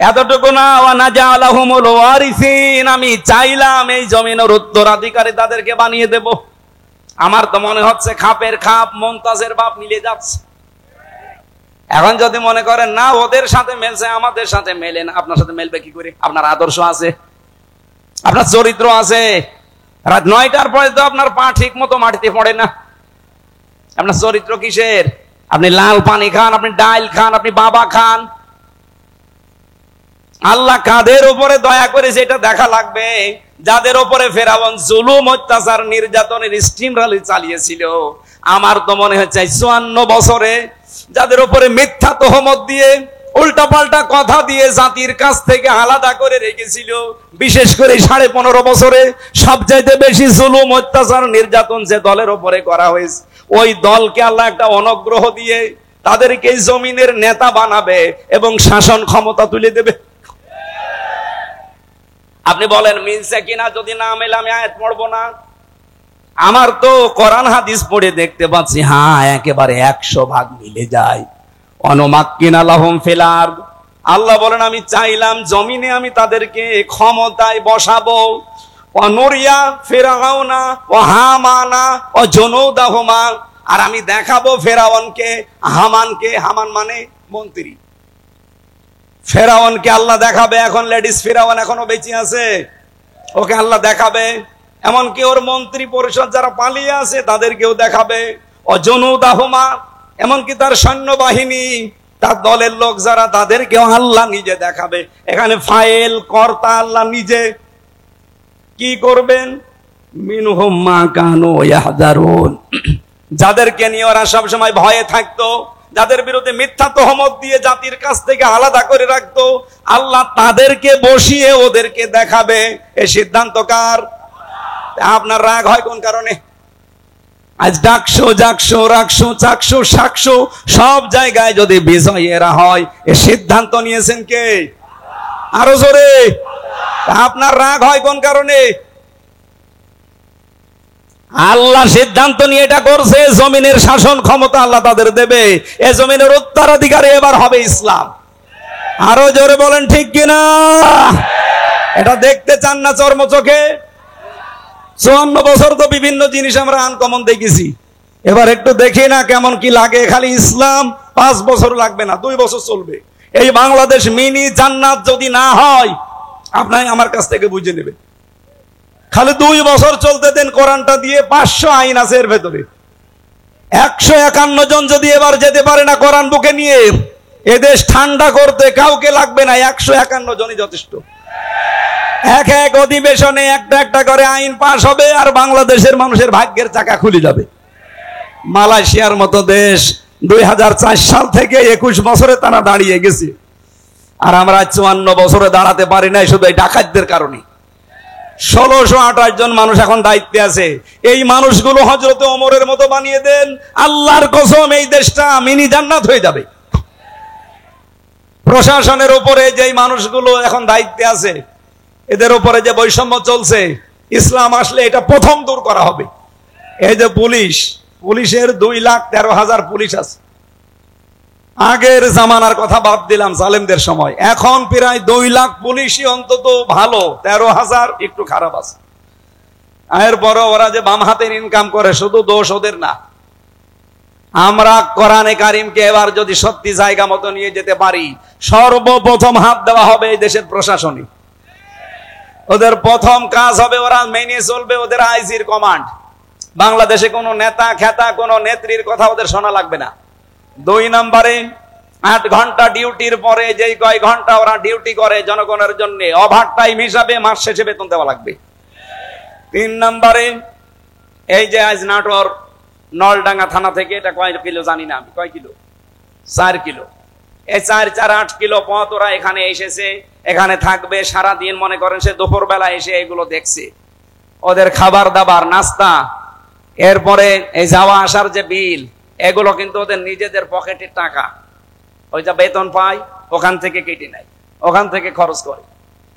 এতটুকু না, ওয়ানাজালাহুমুল ওয়ারিসিন, আমি চাইলাম এই জমিনের উত্তরাধিকারী তাদেরকে বানিয়ে দেব। আমার তো মনে হচ্ছে খাপের খাপ মুমতাজের বাপ মিলে যাচ্ছে। এখন যদি মনে করেন না ওদের সাথে মেলছে, আমাদের সাথে মেলে না, আপনার সাথে মেলবে কি করে? আপনার আদর্শ আছে, আপনার চরিত্র আছে। রাত 9টার পরে তো আপনার পা ঠিক মতো মাটিতে পড়ে না। আপনার চরিত্র কিসের? আপনি লাল পানি খান, আপনি ডাল খান, আপনি বাবা খান। আল্লাহ কাদের উপরে দয়া করেছে এটা দেখা লাগবে। যাদের উপরে ফেরাউন জুলুম, অত্যাচার, নির্যাতনের স্টিম রালি চালিয়েছিল, আমার তো মনে হচ্ছে 54 বছরে যাদের উপরে মিথ্যা তহমত দিয়ে, উল্টা পাল্টা কথা দিয়ে জাতির কাছ থেকে আলাদা করে রেখেছিল, বিশেষ করে 15.5 বছরে সবচাইতে বেশি জুলুম, অত্যাচার, নির্যাতন যে দলের উপরে করা হয়েছে, ওই দলকে আল্লাহ একটা অনুগ্রহ দিয়ে তাদেরকে জমিনের নেতা বানাবে এবং শাসন ক্ষমতা তুলে দেবে। আপনি বলেন মিলছে কিনা? যদি না মেলে আমি আয়াত পড়বো না। আমার তো কোরআন হাদিস পড়ে দেখতে পাচ্ছি, হ্যাঁ একেবারে 100% মিলে যায়। অনুমাক্কিনা লাহুম ফিল আরদ, আল্লাহ বলেন আমি চাইলাম জমিনে আমি তাদেরকে ক্ষমতায় বসাবো। অনুরিয়া ফিরআউনা ওয়া হামানা ওয়া জুনুদাহুমা, আর আমি দেখাবো ফেরাউনকে, হামানকে, হামান মানে মন্ত্রী, ফেরাউনকে আল্লাহ দেখাবে। এখন লেডিস ফেরাউন এখনো বেঁচে আছে, ওকে আল্লাহ দেখাবে এমনকি ওর মন্ত্রী পরিষদ যারা পালিয়ে আছে তাদেরকেও দেখাবে। অজনুদাহুমা, এমনকি তার সৈন্যবাহিনী, তার দলের লোক যারা, তাদেরকেও আল্লাহ নিজে দেখাবে। এখানে ফাইল কর্তা আল্লাহ নিজে। কি করবেন? মিনহুম মা কানু ইয়াহযারুন, যাদেরকে নিয়ে ওরা সবসময় ভয়ে থাকতো, যাদের বিরুদ্ধে মিথ্যা তহমত দিয়ে জাতির কাছ থেকে আলাদা করে রাখতো, আল্লাহ তাদেরকে বসিয়ে ওদেরকে দেখাবে। এই সিদ্ধান্ত কার? আপনার রাগ হয় কোন কারণে? আজ ডাকশো, জাকশো, রাখশো, চাকশো, শাকশো সব জায়গায় যদি বিজয়েরা হয়, এ সিদ্ধান্ত নিয়েছেন কে? আরো জোরে। আপনার রাগ হয় কোন কারণে? আল্লাহ সিদ্ধান্ত নিয়ে এটা করছে, জমিনের শাসন ক্ষমতা আল্লাহ তাদের দেবে। এ জমিনের উত্তরাধিকারী এবার হবে ইসলাম। আরো জোরে বলেন ঠিক কিনা? এটা দেখতে চান না চর্ম চোখে? 54 বছর তো বিভিন্ন জিনিস আমরা আনকমন দেখেছি, এবার একটু দেখি না কেমন কি লাগে। খালি ইসলাম 5 বছর লাগবে না, 2 বছর চলবে। এই বাংলাদেশ মিনি জান্নাত যদি না হয়, আপনার আমার কাছ থেকে বুঝে নেবেন। খালি 2 বছর চলতে দেন কোরআনটা দিয়ে। 500 আইন আছে এর ভেতরে। 151 জন যদি এবার যেতে পারে না কোরআন বুকে নিয়ে, এদেশ ঠান্ডা করতে কাউকে লাগবে না, 151 জনই যথেষ্ট। এক এক অধিবেশনে একটা একটা করে আইন পাশ হবে, আর বাংলাদেশের মানুষের ভাগ্যের চাকা খুলে যাবে। মালয়েশিয়ার মতো দেশ 2004 সাল থেকে 21 বছরে তারা দাঁড়িয়ে গেছে, আর আমরা 54 বছরে দাঁড়াতে পারি নাই, শুধু এই ডাকাতদের কারণে। 1628 জন মানুষ এখন দায়িত্বে আছে। এই মানুষগুলো হযরত ওমরের মতো বানিয়ে দেন, আল্লাহর কসম এই দেশটা মিনি জান্নাত হয়ে যাবে। প্রশাসনের উপরে যেই মানুষগুলো এখন দায়িত্বে আছে, এদের উপরে যে বৈষম্য চলছে, ইসলাম আসলে এটা প্রথম দূর করা হবে। এই যে পুলিশের 2,13,000 পুলিশ আছে। আগের জামানার কথা বাদ দিলাম, জালেমদের সময়। এখন প্রায় 2 লাখ পুলিশই অন্তত ভালো, 13,000 একটু খারাপ আছে। এরপরও ওরা যে বাম হাতের ইনকাম করে, শুধু দোষ ওদের না। আমরা কোরআনে কারিমকে এবার যদি সত্যি জায়গা মতো নিয়ে যেতে পারি, সর্বপ্রথম হাত দেওয়া হবে এই দেশের প্রশাসনে। ওদের প্রথম কাজ হবে, ওরা মেনে চলবে ওদের আইজির কমান্ড। বাংলাদেশে কোনো নেতা খেতা, কোনো নেত্রীর কথা ওদের শোনা লাগবে না। 2 নম্বরে 8 ঘন্টা ডিউটির পরে যেই কয় ঘন্টা ওরা ডিউটি করে জনগণের জন্য, ওভার টাইম হিসাবে মাস শেষে বেতন দেওয়া লাগবে। 3 নম্বরে এই যে আজ নাটোর নলডাঙ্গা থানা থেকে, এটা কয় কিলো জানি না আমি, কয় কিলো? 4 কিলো। এই 4-8 কিলো পথ ওরা এখানে এসেছে, এখানে থাকবে সারাদিন। মনে করেন সে দুপুর বেলা এসে এগুলো দেখছে, ওদের খাবার দাবার, নাস্তা, এরপরে এই যাওয়া আসার যে বিল, এগুলো কিন্তু ওদের নিজেদের পকেটের টাকা। ওই যা বেতন পায় ওখান থেকে কেটে নেয়, ওখান থেকে খরচ করে।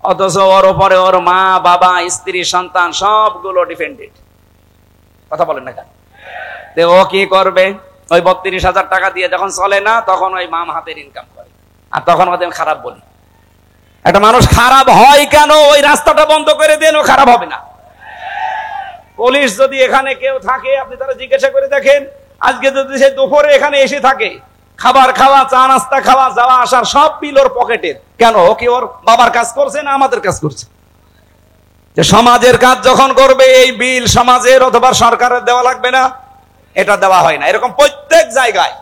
অথচ ওর উপরে ওর মা, বাবা, স্ত্রী, সন্তান সবগুলো ডিপেন্ডেন্ট। কথা বলেন না কেন? ও কি করবে? ওই 32,000 টাকা দিয়ে যখন চলে না, তখন ওই মাম হাতের ইনকাম করে, আর তখন ওদের খারাপ বলি। একটা মানুষ খারাপ হয় কেন? ওই রাস্তাটা বন্ধ করে দেন, ও খারাপ হবে না। পুলিশ যদি এখানে কেউ থাকে, আপনি তারা জিজ্ঞাসা করে দেখেন, আজকে যদি সে দুপুরে এখানে এসে থাকে, খাবার খাওয়া, চা নাস্তা খাওয়া, যাওয়া আসার সব বিল ওর পকেটের। কেন? ও কি ওর বাবার কাজ করছে না আমাদের কাজ করছে? যে সমাজের কাজ যখন করবে, এই বিল সমাজের অথবা সরকারের দেওয়া লাগবে না? এটা দেওয়া হয় না। এরকম প্রত্যেক জায়গায়।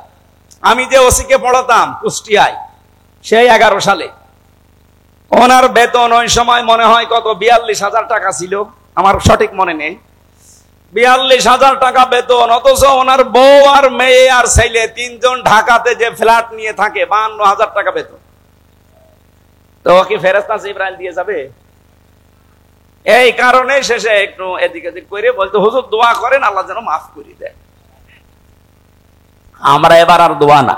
আমি যে ওসিকে পড়াতাম কুষ্টিয়ায়, সেই 11 সালে, ওনার বেতন ওই সময় মনে হয় কত 42,000 টাকা ছিল, আমার সঠিক মনে নেই। 42,000 টাকা বেতন, অথচ ওনার বউ আর মেয়ে আর ছেলে 3 জন ঢাকাতে যে ফ্ল্যাট নিয়ে থাকে, 52,000 টাকা বেতন। তো কি ফেরেশতা জিবরাইল দিয়ে যাবে? এই কারণে শেষে একটু এদিক এদিক করে বলতে, হুজুর দোয়া করেন আল্লাহ যেন মাফ করে দেয়। আমরা এবার আর দোয়া না,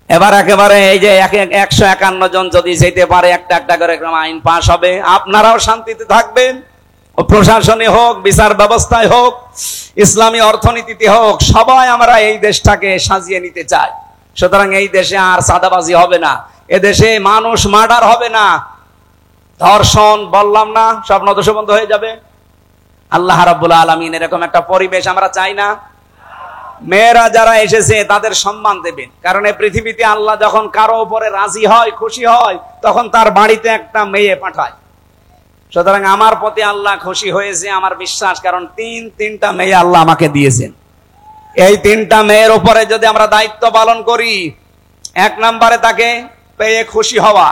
এবার একেবারে এই যে 151 জন যদি যেতে পারে, একটা একটা করে আইন পাশ হবে, আপনারাও শান্তিতে থাকবেন। প্রশাসনে হোক, বিচার ব্যবস্থায় হোক, ইসলামী অর্থনীতিতে হোক, সবাই আমরা এই দেশটাকে সাজিয়ে নিতে চাই। সুতরাং এই দেশে আর সাদাবাজি হবে না, এদেশে মানুষ মার্ডার হবে না, ধর্ষণ বললাম না, সব নদোষ বন্ধ হয়ে যাবে। আল্লাহ রাব্বুল আলামিন এরকম একটা পরিবেশ আমরা চাই না। মেয়েরা যারা এসেছে তাদের সম্মান দেবেন, কারণ এই পৃথিবীতে আল্লাহ যখন কারো উপরে রাজি হয়, খুশি হয়, তখন তার বাড়িতে একটা মেয়ে পাঠায়। সুতরাং আমার প্রতি আল্লাহ খুশি হয়েছে, আমার বিশ্বাস, কারণ তিনটা মেয়ে আল্লাহ আমাকে দিয়েছেন। এই তিনটা মেয়ের উপরে যদি আমরা দায়িত্ব পালন করি, 1 নম্বরে তাকে পেয়ে খুশি হওয়া,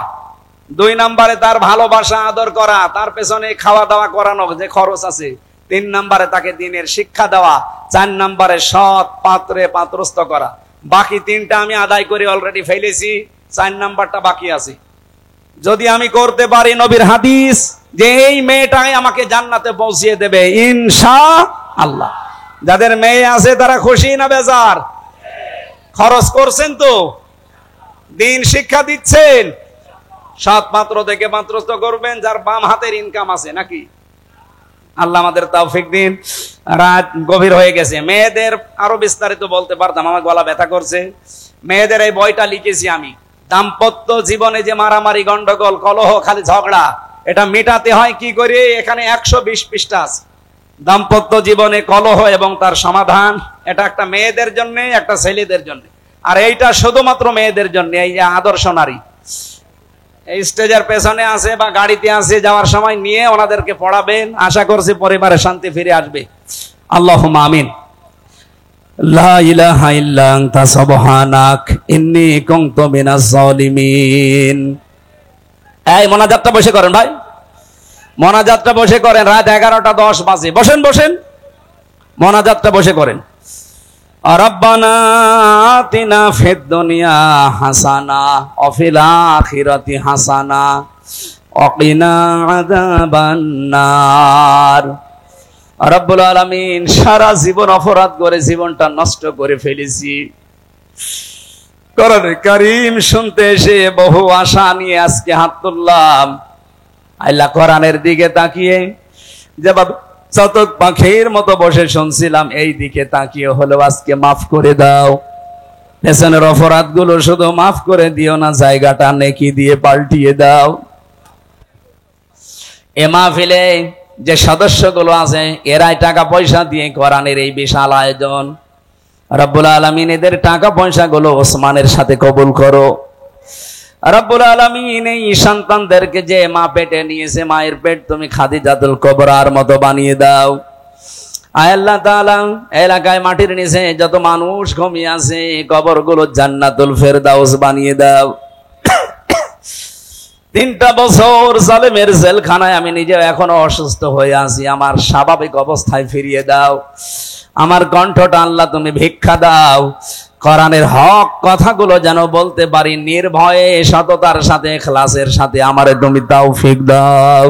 2 নম্বরে তার ভালোবাসা আদর করা, তার পেছনে খাওয়া দাওয়া করানো যে খরচ আছে, 3 নম্বরে তাকে দ্বীনের শিক্ষা দেওয়া, 4 নম্বরে সৎ পাত্রে পাত্রস্থ করা। বাকি 3টা আমি আদায় করে অলরেডি ফেলেছি, 4 নম্বরটা বাকি আছে। যদি আমি করতে পারি, নবীর হাদিস যে এই মেয়েটাই আমাকে জান্নাতে পৌঁছিয়ে দেবে ইনশাআল্লাহ। যাদের মেয়ে আছে তারা খুশি না বেজার? খরচ করছেন তো, দ্বীন শিক্ষা দিচ্ছেন, সৎ পাত্র থেকে পাত্রস্থ করবেন, যার বাম হাতের ইনকাম আছে নাকি। আল্লাহ আমাদের তৌফিক দিন। রাত গভীর হয়ে গেছে। মেয়েদের আরো বিস্তারিত বলতে পারতাম, আমার গলা ব্যথা করছে। মেয়েদের এই বইটা লিখেছি আমি। দাম্পত্য জীবনে যে মারামারি, গন্ডগোল, কলহ, খালি ঝগড়া, এটা মেটাতে হয় কি করে, এখানে 120 পৃষ্ঠা আছে। দাম্পত্য জীবনে কলহ এবং তার সমাধান, এটা একটা মেয়েদের জন্য, একটা ছেলেদের জন্য। আর এইটা শুধুমাত্র মেয়েদের জন্য। এই যে আদর্শ নারী এই স্টেজের পেছনে আছে বা গাড়িতে আছে, যাওয়ার সময় নিয়ে ওনাদেরকে পড়াবেন। আশা করছি পরিবারে শান্তি ফিরে আসবে। আল্লাহুম্মা আমিন। লা ইলাহা ইল্লা আনতা সুবহানাক ইন্নী কুনতু মিনাজ জালিমিন। এই মোনাজাতটা বসে করেন ভাই, মোনাজাতটা বসে করেন। রাত 11:10 বাজে। বসেন বসেন, মোনাজাতটা বসে করেন। রব্বানা আতিনা ফিদ দুনিয়া হাসানা ওয়া ফিল আখিরাতি হাসানা ওয়া কিনা আযাবান নার। রব্বুল আলামিন, সারা জীবন অপরাধ করে জীবনটা নষ্ট করে ফেলেছি। কোরআন কারীম শুনতে এসে বহু আশা নিয়ে আজকে হাত তুললাম। আল্লাহ, কোরআনের দিকে তাকিয়ে যেভাবে চাতক পাখির মতো বসে শুনছিলাম, এই দিকে তাকিয়ে হলেও আজকে মাফ করে দাও। পেছনের অপরাধ গুলো শুধু মাফ করে দিও না, জায়গাটা নেকি দিয়ে পাল্টিয়ে দাও। এ মাহফিলে যে সদস্যগুলো আছে, এরাই টাকা পয়সা দিয়ে কোরআনের এই বিশাল আয়োজন। রব্বুল আলামিন, এদের টাকা পয়সা গুলো ওসমানের সাথে কবুল করো। রব্বুল আলামিন, এই সন্তানদেরকে যে মা পেটে নিয়েছে, মায়ের পেট তুমি খাদিজাতুল কুবরার মতো বানিয়ে দাও। আয় আল্লাহ তাআলা, এলাকায় মাটির নিচে যত মানুষ ঘুমিয়ে আছে, কবরগুলো জান্নাতুল ফেরদাউস বানিয়ে দাও। 3টা বছর জালেমের জেলখানায় আমি নিজে এখনো অসুস্থ হয়ে আছি, আমার স্বাভাবিক অবস্থায় ফিরিয়ে দাও। আমার কণ্ঠটা আল্লাহ তুমি ভিক্ষা দাও। কোরআনের হক কথাগুলো যেন বলতে পারি নির্ভয়ে, সততার সাথে, ইখলাসের সাথে। আমারে তুমি তৌফিক দাও।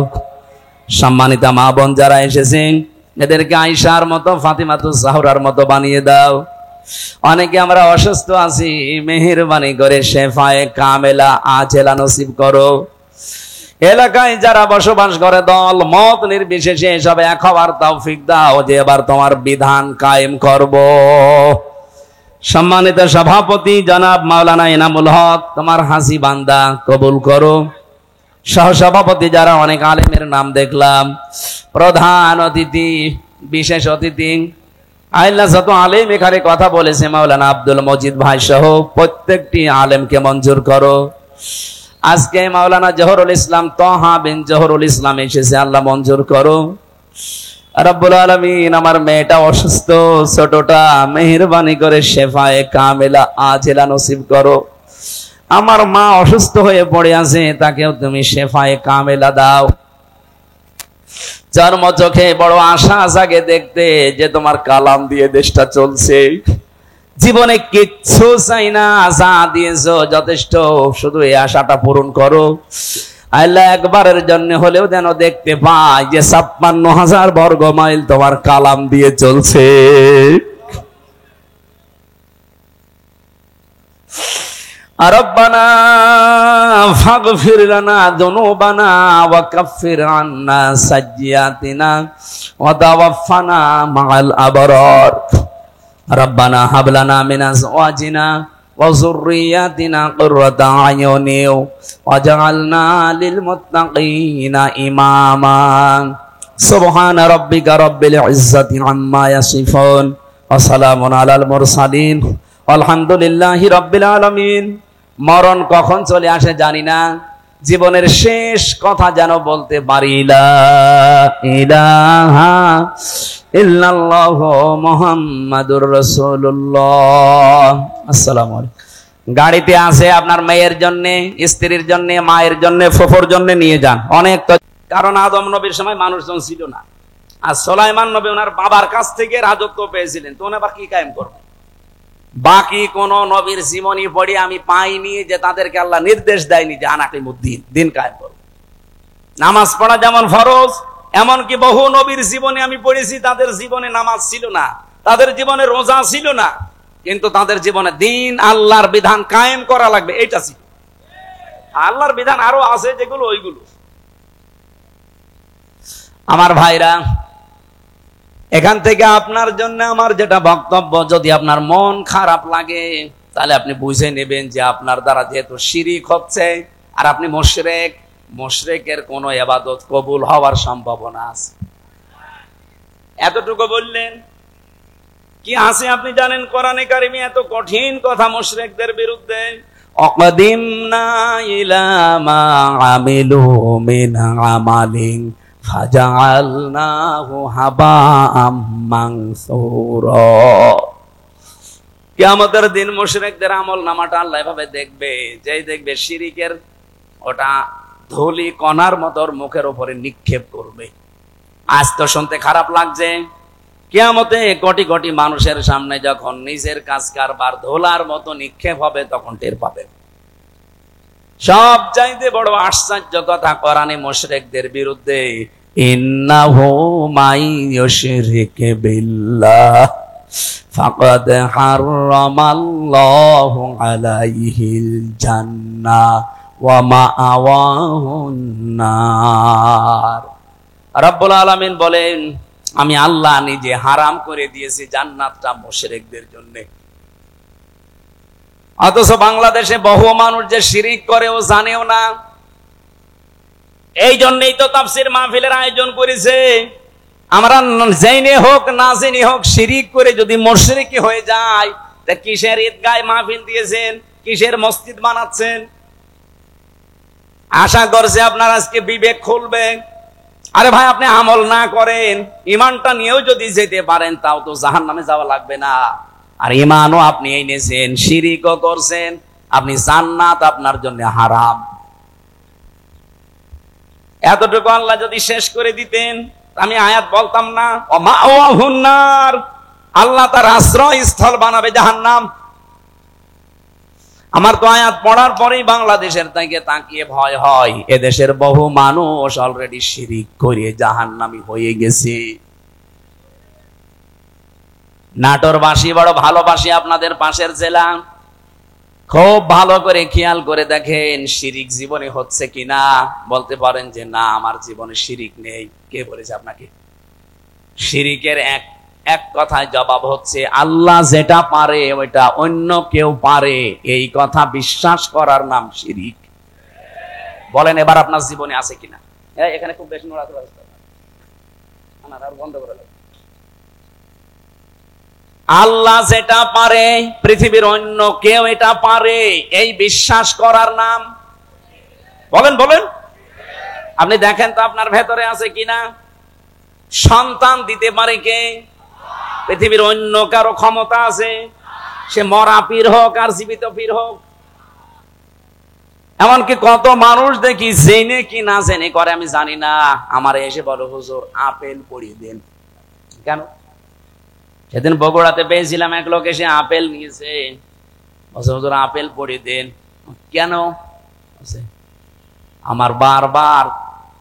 সম্মানিতা মা বোন যারা এসেছেন, এদেরকে আয়েশার মতো, ফাতিমাতুজ জাহরার মতো বানিয়ে দাও। অনেকে আমরা অসুস্থ আছি, মেহেরবানি করে শেফায়ে কামেলা আজেলা নসিব করো। এলাকায় যারা বসবাস করে, দল মত নির্বিশেষে সব এক হওয়ার তৌফিক দাও, যে এবার তোমার বিধান কায়েম করব। সম্মানিত সভাপতি জনাব মাওলানা ইনামুল হক, তোমার হাসি বান্দা কবুল করো। সহসভাপতি যারা, অনেক আলেমের নাম দেখলাম। প্রধান অতিথি, বিশেষ অতিথি, আল্লাহ যত আলেম এখানে কথা বলেছে, মাওলানা আব্দুল মজিদ ভাই সহ প্রত্যেকটি আলেমকে মঞ্জুর করো। আজকে মাওলানা জহরুল ইসলাম, তহা বিন জহরুল ইসলাম এসেছে, আল্লাহ মঞ্জুর করো। রব্বুল আলামিন, আমার মেয়েটা অসুস্থ, ছোটটা, মেহেরবানি করে শেফায়ে কামেলা আজেলা নসিব করো। আমার মা অসুস্থ হয়ে পড়ে আছে, তাকেও তুমি শেফায়ে কামেলা দাও। চর্ম চোখে বড় আশা জাগে দেখতে, যে তোমার কালাম দিয়ে দেশটা চলছে। জীবনে কিচ্ছু চাই না, আশা দিয়েছো যথেষ্ট, শুধু এই আশাটা পূরণ করো। আল্লাহ, একবারের জন্য হলেও যেন দেখতে পাই যে 56,000 বর্গ মাইল তোমার কালাম দিয়ে চলছে। রব্বানা ফাগফির লানা যুনুবানা ওয়া কাফির আন্না সাইয়্যাতিনা ওয়া তাওয়াফানা মাআল আবরার। রব্বানা হাব লানা মিন আজওয়াজিনা ওয়া যুররিয়াতিনা কুররাতা আয়ুনি ওয়াজআলনা লিল মুত্তাকিনা ইমামা। সুবহানা রাব্বিকা রাব্বিল ইজ্জাতি আম্মা ইয়াসিফুন ওয়া সালামুন আলাল মুরসালিন আলহামদুলিল্লাহি রাব্বিল আলামিন। মরণ কখন চলে আসে জানি না, জীবনের শেষ কথা যেন বলতে পারি, লা ইলাহা ইল্লাল্লাহু মুহাম্মাদুর রাসূলুল্লাহ। আসসালামু আলাইকুম। গাড়িতে আছে আপনার মেয়ের জন্য, স্ত্রীর জন্য, মায়ের জন্য, ফুফুর জন্য নিয়ে যান। অনেক তো, কারণ আদম নবীর সময় মানুষজন ছিল না, আর সুলাইমান নবী ওনার বাবার কাছ থেকে রাজত্ব পেয়েছিলেন, তো ওনার কি কায়েম করবেন? বাকি কোন নবীর জীবনী পড়ি আমি পাইনি যে তাদেরকে আল্লাহ নির্দেশ দেয়নি যে আনাকিমুদ্দিন, দিন কায়েম করো। নামাজ পড়া যেমন ফরজ, এমনকি বহু নবীর জীবনে আমি পড়েছি তাদের জীবনে নামাজ ছিল না, তাদের জীবনে রোজা ছিল না, কিন্তু তাদের জীবনে দিন আল্লাহর বিধান কায়েম করা লাগবে, এইটা ছিল। আল্লাহর বিধান আরো আছে যেগুলো, ওইগুলো। আমার ভাইরা, এখান থেকে আপনার জন্য আমার যেটা বক্তব্য, যদি আপনার মন খারাপ লাগে তাহলে আপনি বুঝে নেবেন যে আপনার দ্বারা যেহেতু শিরিক হচ্ছে, আর আপনি মুশরিক, মুশরিকের কোন ইবাদত কবুল হওয়ার সম্ভাবনা আছে। এতটুকু বললেন কি আছে আপনি জানেন? কোরআনে কারিমে এত কঠিন কথা মুশরিকদের বিরুদ্ধে, অকদিমনা ইলা মা আমিলু মিন আমালিন ফাজআলনাহু হাবাআম মানসুরা। কিয়ামতের দিন মুশরিকদের আমল নামাটা আল্লাহ এভাবে দেখবে, যেই দেখবে শিরিকের ওটা ধুলি কণার মতো মুখের উপরে নিক্ষেপ করবে। আজ তো শুনতে খারাপ লাগছে, কিয়ামতে কোটি কোটি মানুষের সামনে যখন নিজের কাজ কারবার ধুলার মতো নিক্ষেপ হবে, তখন টের পাবে। সব চাইতে বড় আশ্চর্য কথা কোরআনে মুশরিকদের বিরুদ্ধে, ইন্নাহু মাই ইউশরিক বিল্লাহ ফাকাদ হারামাল্লাহু আলাইহিল জান্নাহ ওয়া মাআওয়াহুন নার। রব্বুল আলামিন বলেন, আমি আল্লাহ নিজে হারাম করে দিয়েছি জান্নাতটা মুশরিকদের জন্য। অথচ বাংলাদেশে বহু মানুষ যে শিরিক করে ও জানেও না। এই জন্যই তো তাফসীর মাহফিলের আয়োজন করেছে। আমরা জেনে হোক না জেনে হোক, শিরিক করে যদি মুশরিক হয়ে যায়, তা কিসের ঈদগায় মাহফিল দিয়েছেন, কিসের মসজিদ বানাচ্ছেন? আশা করছে আপনার আজকে বিবেক খুলবে। আরে ভাই, আপনি আমল না করেন, ইমানটা নিয়েও যদি যেতে পারেন, তাও তো জাহান্নামে যাওয়া লাগবে না। আর ইমানও আপনি এনেছেন, শিরিকও করছেন, আপনি জান্নাত আপনার জন্য হারাম। এতটুকু আল্লাহ যদি শেষ করে দিতেন, আমি আয়াত বলতাম না, ওমাওয়াহুন নার, আল্লাহ তার আশ্রয় স্থল বানাবে জাহান্নাম। আমার তো আয়াত পড়ার পরেই বাংলাদেশের থেকে তাকিয়ে ভয় হয়, এদেশের বহু মানুষ অলরেডি শিরিক করে জাহান্নামী হয়ে গেছে। নাটোরবাসী বড় ভালোবাসি আপনাদের পাশের জেলা, খুব ভালো করে খেয়াল করে দেখেন শিরিক জীবনে হচ্ছে কিনা। বলতে পারেন যে না, আমার জীবনে শিরিক নেই। কে বলেছে আপনাকে? শিরিকের এক কথায় জবাব হচ্ছে, আল্লাহ যেটা পারে ওইটা অন্য কেউ পারে, এই কথা বিশ্বাস করার নাম শিরিক। বলেন এবার আপনার জীবনে আছে কিনা? এখানে খুব বেশি নড়াচড়া বন্ধ করে। আল্লাহ যেটা পারে পৃথিবীর অন্য কেউ এটা পারে, এই বিশ্বাস করার নাম, বলেন বলেন। আপনি দেখেন তো আপনার ভেতরে আছে কিনা। সন্তান দিতে পারে কে? পৃথিবীর অন্য কারো ক্ষমতা আছে? সে মরা পীর হোক আর জীবিত পীর হোক। এমনকি কত মানুষ দেখি জেনে কি না জেনে করে আমি জানি না, আমার এসে বলো হুজুর আপেল পড়িয়ে দেন। কেন? সেদিন বগুড়াতে পেয়েছিলাম, এক লোক এসে আপেল নিয়েছে, হুজুর আপেল পড়িয়ে দেন। কেন? আমার বারবার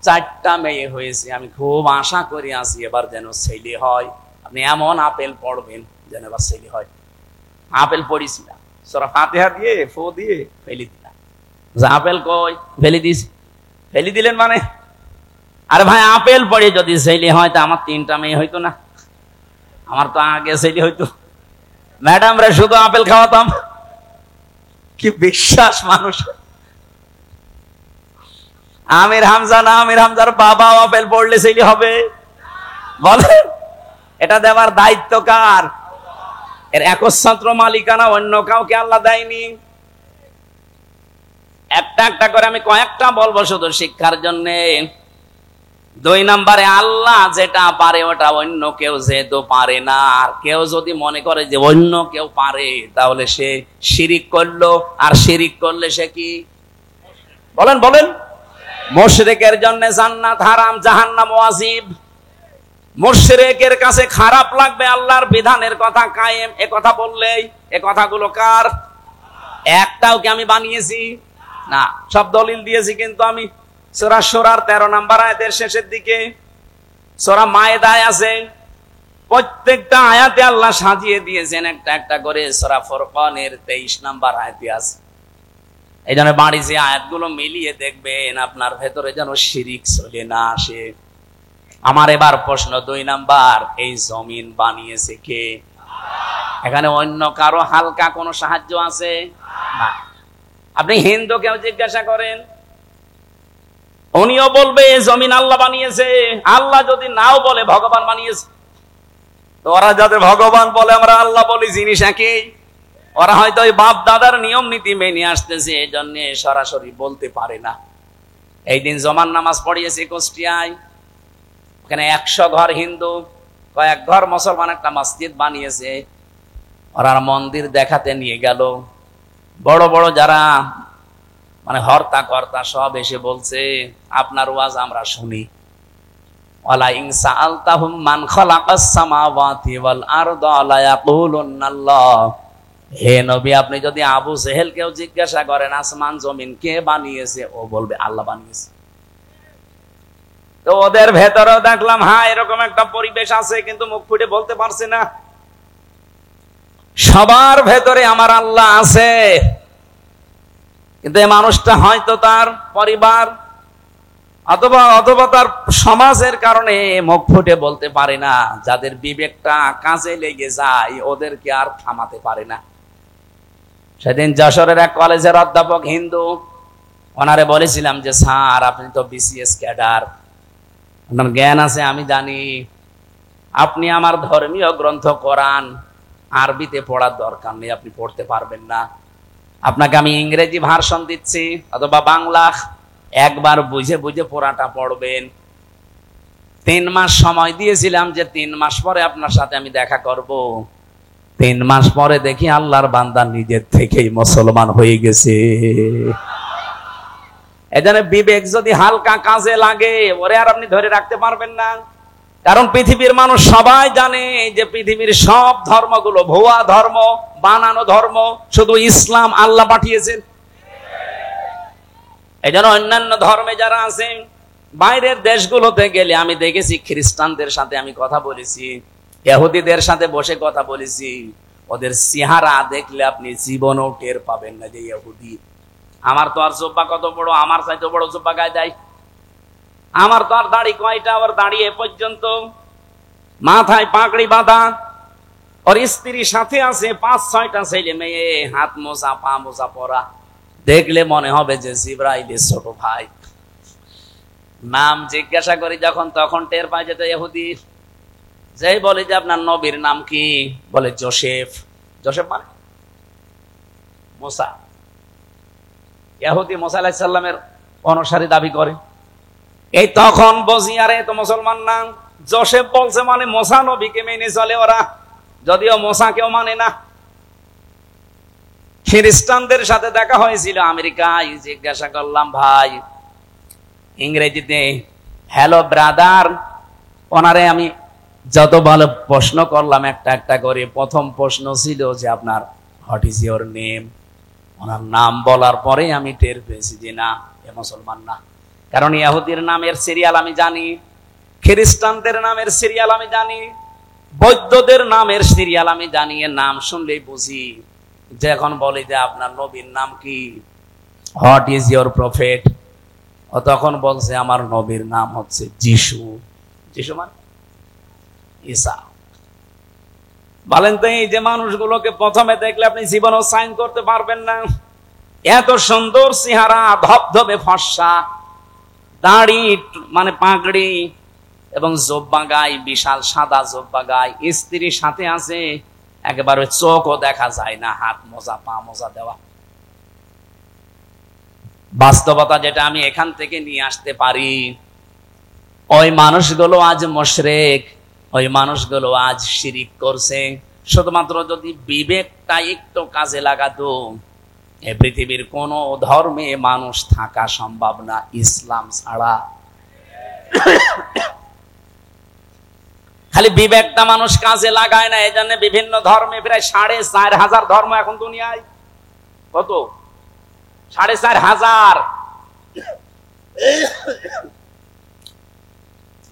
4টা মেয়ে হয়েছে, আমি খুব আশা করি আছি এবার যেন ছেলে হয়। আপনি এমন আপেল পড়বেন যেন এবার ছেলে হয়। আপেল পড়িছিলাম, সূরা ফাতিহা দিয়ে ফু দিয়ে ফেলে দিলাম। আপেল কই? ফেলে দিস। ফেলে দিলেন মানে? আরে ভাই, আপেল পড়ে যদি ছেলে হয় তা আমার 3টা মেয়ে হইতো না? আমার তো আগে ছেলে হইতো। ম্যাডাম রে শুধু আপেল খাওয়াতাম। কি বিশ্বাস মানুষ! আমির হামজা না, আমির হামজার বাবা আপেল পড়লে ছেলে হবে? বলেন, এটা দেওয়ার দায়িত্ব কার? এর একচ্ছত্র মালিকানা অন্য কাউকে আল্লাহ দেয়নি। একটা একটা করে আমি কয়েকটা বলবো শুধু শিক্ষার জন্য। 2 নম্বরে, আল্লাহ যেটা পারে ওটা অন্য কেউ যেহেতু পারে না, আর কেউ যদি মনে করে যে অন্য কেউ পারে তাহলে সে শিরিক করলো, আর শিরিক করলে সে কি? বলেন বলেন। মুশরিকের জন্য জান্নাত হারাম, জাহান্নাম ওয়াজিব। মুশরিকের কাছে খারাপ লাগবে আল্লাহর বিধানের কথা কায়েম এ কথা বললেই। এ কথাগুলো কার? একটাও কি আমি বানিয়েছি? না, সব দলিল দিয়েছি। কিন্তু আমি সূরা শূরার 13 নম্বর আয়াতের শেষের দিকে, সূরা মায়েদায় আছে, প্রত্যেকটা আয়াতে আল্লাহ সাজিয়ে দিয়েছেন একটা একটা করে। সূরা ফুরকানের 23 নম্বর আয়াতে আছে। এই জন্য বাড়ি যে আয়াতগুলো মিলিয়ে দেখবেন আপনার ভেতরে যেন শিরিক চলে না আসে। আমার এবার প্রশ্ন 2 নাম্বার, এই জমিন বানিয়েছে কে? এখানে অন্য কারো হালকা কোনো সাহায্য আছে? না। আপনি হিন্দুকেও জিজ্ঞাসা করেন, উনিও বলবে এই জমিন আল্লাহ বানিয়েছে। আল্লাহ যদি নাও বলে ভগবান বানিয়েছে। তো ওরা যাদের ভগবান বলে আমরা আল্লাহ বলি, জিনিস একই। ওরা হয়তো ওই বাপ দাদার নিয়ম নীতি মেনে আসতেছে, এই জন্য সরাসরি বলতে পারে না। এই দিন জমান নামাজ পড়িয়েছে কুষ্টিয়ায়, ওখানে 100 ঘর হিন্দু, কয়েক ঘর মুসলমান একটা মসজিদ বানিয়েছে। ওরা মন্দির দেখাতে নিয়ে গেল। বড় বড় যারা মানে হর্তা কর্তা সব এসে বলছে, আপনার ওয়াজ আমরা শুনি। ওয়ালা ইন সাআলতাহুম মান খালাকাস সামাওয়াতি ওয়াল আরদা লা ইয়াকুলুনাল্লাহ। হে নবী, আপনি যদি আবু জেহেলকেও জিজ্ঞাসা করেন আসমান জমিন কে বানিয়েছে, ও বলবে আল্লাহ বানিয়েছে। তো ওদের ভেতরেও দেখলাম হ্যাঁ এরকম একটা পরিবেশ আছে, কিন্তু মুখ ফুটে বলতে পারছে না। সবার ভেতরে আমার আল্লাহ আছে, কিন্তু এই মানুষটা হয়তো তার পরিবার অথবা তার সমাজের কারণে মুখ ফুটে বলতে পারে না। যাদের বিবেকটা কাজে লেগে যায় ওদেরকে আর থামাতে পারে না। সেদিন যশোরের এক কলেজের অধ্যাপক হিন্দু, ওনারে বলেছিলাম যে স্যার আপনি তো বিসিএস ক্যাডার, আপনার জ্ঞান আছে আমি জানি, আপনি আমার ধর্মীয় গ্রন্থ কোরআন আরবিতে পড়ার দরকার নেই, আপনি পড়তে পারবেন না। আপনাকে আমি ইংরেজি ভার্সন দিচ্ছি অথবা বাংলা, একবার বুঝে বুঝে পড়াটা পড়বেন। 3 মাস সময় দিয়েছিলাম যে 3 মাস পরে আপনার সাথে আমি দেখা করব। 3 মাস পরে দেখি আল্লাহর বান্দা নিজের থেকেই মুসলমান হয়ে গেছে। এজন্য বিবেক যদি হালকা কাজে লাগে ওরে আর আপনি ধরে রাখতে পারবেন না। কারণ পৃথিবীর মানুষ সবাই জানে যে পৃথিবীর সব ধর্মগুলো ভুয়া ধর্ম, বানানো ধর্ম, শুধু ইসলাম আল্লাহ পাঠিয়েছেন। এই জন্য অন্যান্য ধর্মে যারা আছেন বাইরের দেশগুলোতে গেলে আমি দেখেছি খ্রিস্টানদের সাথে আমি কথা বলেছি, ইহুদিদের সাথে বসে কথা বলেছি, ওদের চেহারা দেখলে আপনি জীবনেও টের পাবেন না যে ইহুদি। আমার তো আর জুব্বা কত বড়, আমার চাইতে বড় জুব্বা গায়ে দেয়। আমার তো আর দাড়ি কয়টা, আবার দাঁড়িয়ে পর্যন্ত, মাথায় পাগড়ি বাঁধা, ওর স্ত্রীর সাথে আছে 5-6টা ছেলে মেয়ে, হাত মোজা পা মোজা পরা, দেখলে মনে হবে যে জিবরাইলের ছোট ভাই। নাম জিজ্ঞাসা করি যখন, তখন টের পাই যে ইহুদি। যেই বলে যে আপনার নবীর নাম কি, বলে জোসেফ। জোসেফ মানে মুসা। ইহুদি মুসা আলাইহিস সালামের অনুসারী দাবি করে। এই তখন বুঝি আরে তো মুসলমান না। জোসেফ বলছে মানে মুসা নবীকে মেনে চলে ওরা, যদিও মুসা কেউ মানে না। খ্রিস্টানদের সাথে দেখা হয়েছিল আমেরিকায়, জিজ্ঞাসা করলাম ভাই ইংরেজিতে হ্যালো ব্রাদার, ওনারে আমি যত ভালো প্রশ্ন করলাম একটা একটা করে। প্রথম প্রশ্ন ছিল যে আপনার হোয়াট ইজ ইওর নেম। ওনার নাম বলার পরে আমি টের পেয়েছি যে না এ মুসলমান না। কারণ ইহুদির নামের সিরিয়াল আমি জানি, খ্রিস্টানদের নামের সিরিয়াল আমি জানি, বৌদ্ধদের নামের সিরিয়াল আমি জানি। এর নাম শুনলেই বুঝি। যে এখন বলি যে আপনার নবীর নাম কি, হোয়াট ইজ ইওর প্রফেট, ও তখন বলছে আমার নবীর নাম হচ্ছে যিশু। যিশু মানে ঈসা। বলেন তো এই যে মানুষগুলোকে প্রথমে দেখলে আপনি জীবনেও সাইন করতে পারবেন না। এত সুন্দর চেহারা, ধবধবে ফর্সা, দাড়ি মানে পাগড়ি এবং জোব্বা গায়ে, বিশাল সাদা জোব্বা গায়ে, স্ত্রীর সাথে আছে, একেবারে চোখও দেখা যায় না, হাত মোজা পা মোজা দেওয়া। বাস্তবতা যেটা আমি এখান থেকে নিয়ে আসতে পারি, ওই মানুষগুলো আজ মুশরিক, ওই মানুষগুলো আজ শিরিক করছে। শুধুমাত্র যদি বিবেকটা একটু কাজে লাগাতো, এই পৃথিবীর কোন ধর্মে মানুষ থাকা সম্ভব না ইসলাম ছাড়া। খালি বিবেকটা মানুষ কাজে লাগায় না, এই জন্য বিভিন্ন ধর্মে প্রায় 4,500 ধর্ম এখন দুনিয়ায়। কত? 4,500।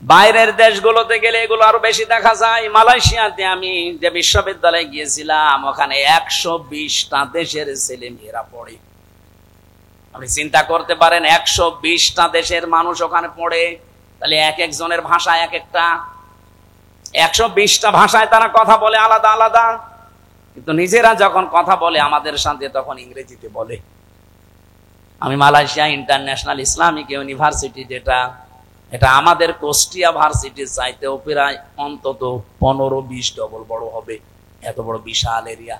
বাইরের দেশগুলোতে গেলে এগুলো আরো বেশি দেখা যায়। মালয়েশিয়াতে আমি যে বিশ্ববিদ্যালয়ে গিয়েছিলাম, ওখানে 120টা দেশের ছেলে মেয়েরা পড়ে। আপনি চিন্তা করতে পারেন, 120টা দেশের মানুষ ওখানে পড়ে, তাহলে এক একজনের ভাষা এক একটা, 120টা ভাষায় তারা কথা বলে আলাদা আলাদা, কিন্তু নিজেরা যখন কথা বলে আমাদের সাথে তখন ইংরেজিতে বলে। আমি মালয়েশিয়া ইন্টারন্যাশনাল ইসলামিক ইউনিভার্সিটি, যেটা এটা আমাদের কুষ্টিয়া ভার্সিটির চাইতেও প্রায় অন্তত 15-20 ডবল বড় হবে, এত বড় বিশাল এরিয়া।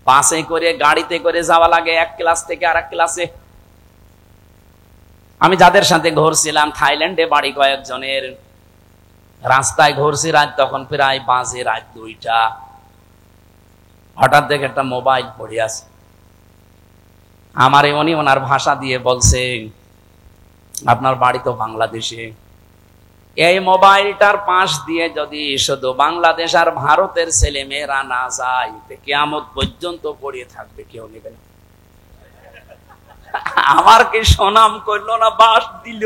বাসে করে গাড়িতে করে যাওয়া লাগে এক ক্লাস থেকে আরেক ক্লাসে। আমি যাদের সাথে ঘুরছিলাম, থাইল্যান্ডে বাড়ি কয়েকজনের, রাস্তায় ঘুরছি রাত তখন প্রায় বাজে রাত 2টা। হঠাৎ দেখে একটা মোবাইল পড়ে আছে, আমার উনি ওনার ভাষা দিয়ে বলছে, আপনার বাড়ি তো বাংলাদেশে, এই মোবাইলটার পাশ দিয়ে যদি শুধু বাংলাদেশ আর ভারতের ছেলে মেয়েরা না যায়, কিয়ামত পর্যন্ত পড়িয়ে থাকবে, কেউ নেবে না। আমার কি সুনাম করলো না, বাস দিল।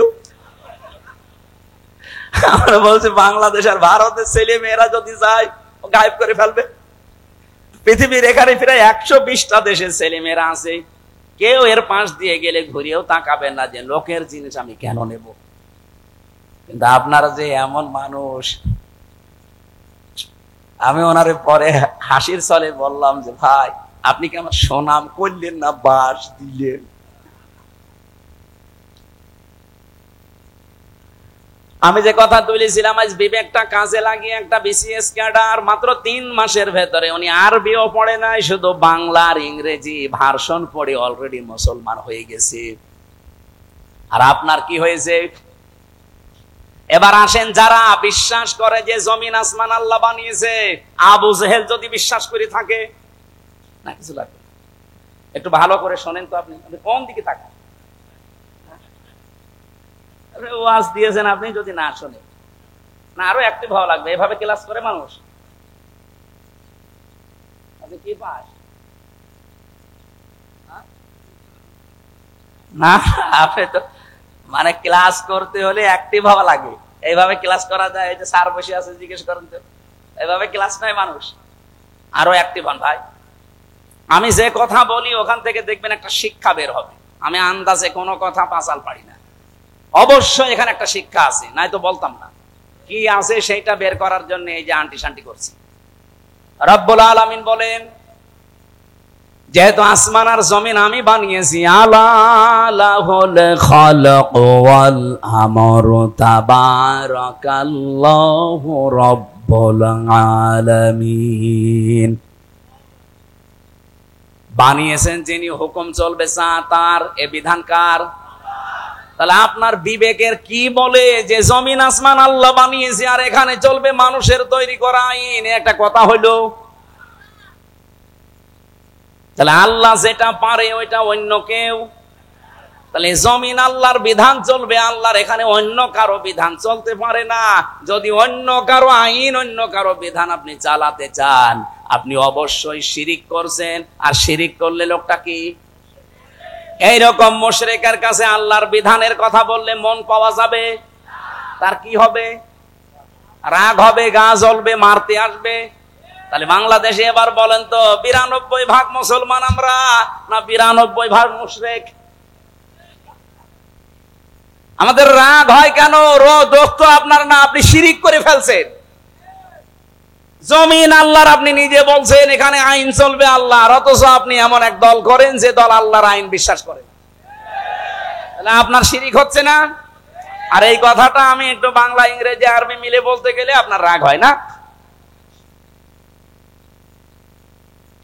আমরা বলছি বাংলাদেশ আর ভারতের ছেলে মেয়েরা যদি যায়, গায়েব করে ফেলবে। পৃথিবীর এখানে প্রায় 120টা দেশের ছেলে মেয়েরা আছে, কেউ এর পাশ দিয়ে গেলে ঘুরিয়েও তাকাবেন না যে লোকের জিনিস আমি কেন নেব। কিন্তু আপনারা যে এমন মানুষ, আমি ওনারে পরে হাসির ছলে বললাম যে ভাই, আপনি কি আমার সুনাম করলেন না, বাস দিলেন। আমি যে কথা তুলেছিলাম, আজ বিবেকটা কাজে লাগিয়ে একটা বিসিএস ক্যাডার মাত্র 3 মাসের ভেতরে, উনি আরবিও পড়ে নাই, শুধু বাংলা আর ইংরেজি ভার্সন পড়ে অলরেডি মুসলমান হয়ে গেছে। আর আপনার কি হয়েছে? এবার আসেন, যারা বিশ্বাস করে যে জমিন আসমান আল্লাহ বানিয়েছে, আবু জেহেল যদি বিশ্বাস করে থাকে, না কিছু লাগবে, একটু ভালো করে শোনেন তো। আপনি কোন দিকে তাকান? ওয়াজ দিয়েছেন আপনি, যদি না শোনে না, আরো অ্যাক্টিভ হওয়া লাগবে। এভাবে ক্লাস করে মানুষ আপনি কি পাস না? আপনি তো মানে ক্লাস করতে হলে অ্যাক্টিভ হওয়া লাগে। এইভাবে ক্লাস করা যায়? এই যে স্যার বসে আছে, জিজ্ঞেস করেন তো, এইভাবে ক্লাস নয় মানুষ। আরো অ্যাক্টিভ হন ভাই। আমি যে কথা বলি ওখান থেকে দেখবেন একটা শিক্ষা বের হবে। আমি আন্দাজে কোনো কথা পাঁচাল পারি না, অবশ্যই এখানে একটা শিক্ষা আছে, নাই তো বলতাম না। কি আছে সেইটা বের করার জন্য এই যে আন্টি শান্টি করছি। রব্বুল আলামিন বলেন, যেহেতু আসমান আর জমিন আমি বানিয়েছি, আলা লাহুল খালাক ওয়াল আমরু তাবারাকাল্লাহু রব্বুল আলামিন। বানিয়েছেন যিনি, হুকুম চলবে তার, এ বিধান কার? তাহলে আপনার বিবেকের কি বলে যে জমিন আসমান আল্লাহ বানিয়েছে আর এখানে চলবে মানুষের তৈরি করা আইন? একটা কথা হইল। তাহলে আল্লাহ যেটা পারে ওইটা অন্য কেউ, তাহলে জমিন আল্লাহর বিধান চলবে, আল্লাহর এখানে অন্য কারো বিধান চলতে পারে না। যদি অন্য কারো আইন, অন্য কারো বিধান আপনি চালাতে চান, আপনি অবশ্যই শিরিক করছেন। আর শিরিক করলে লোকটা কি? এইরকম মুশরিকের কাছে আল্লাহর বিধানের কথা বললে মন পাওয়া যাবে? তার কি হবে? রাগ হবে, গা জ্বলবে, মারতে আসবে। তাহলে বাংলাদেশে এবার বলেন তো, 92% মুসলমান আমরা না 92% মুশরিক? আমাদের রাগ হয় কেন? দোষ তো আপনার না, আপনি শিরিক করে ফেলছেন। জমিন আল্লাহর, আপনি নিজে বলছেন এখানে আইন চলবে আল্লাহর, অথচ আপনি এমন এক দল করেন যে দল আল্লাহর আইন বিশ্বাস করে। তাহলে আপনার শিরিক হচ্ছে না? আর এই কথাটা আমি একটু বাংলা, ইংরেজি, আরবি মিলে বলতে গেলে আপনার রাগ হয় না?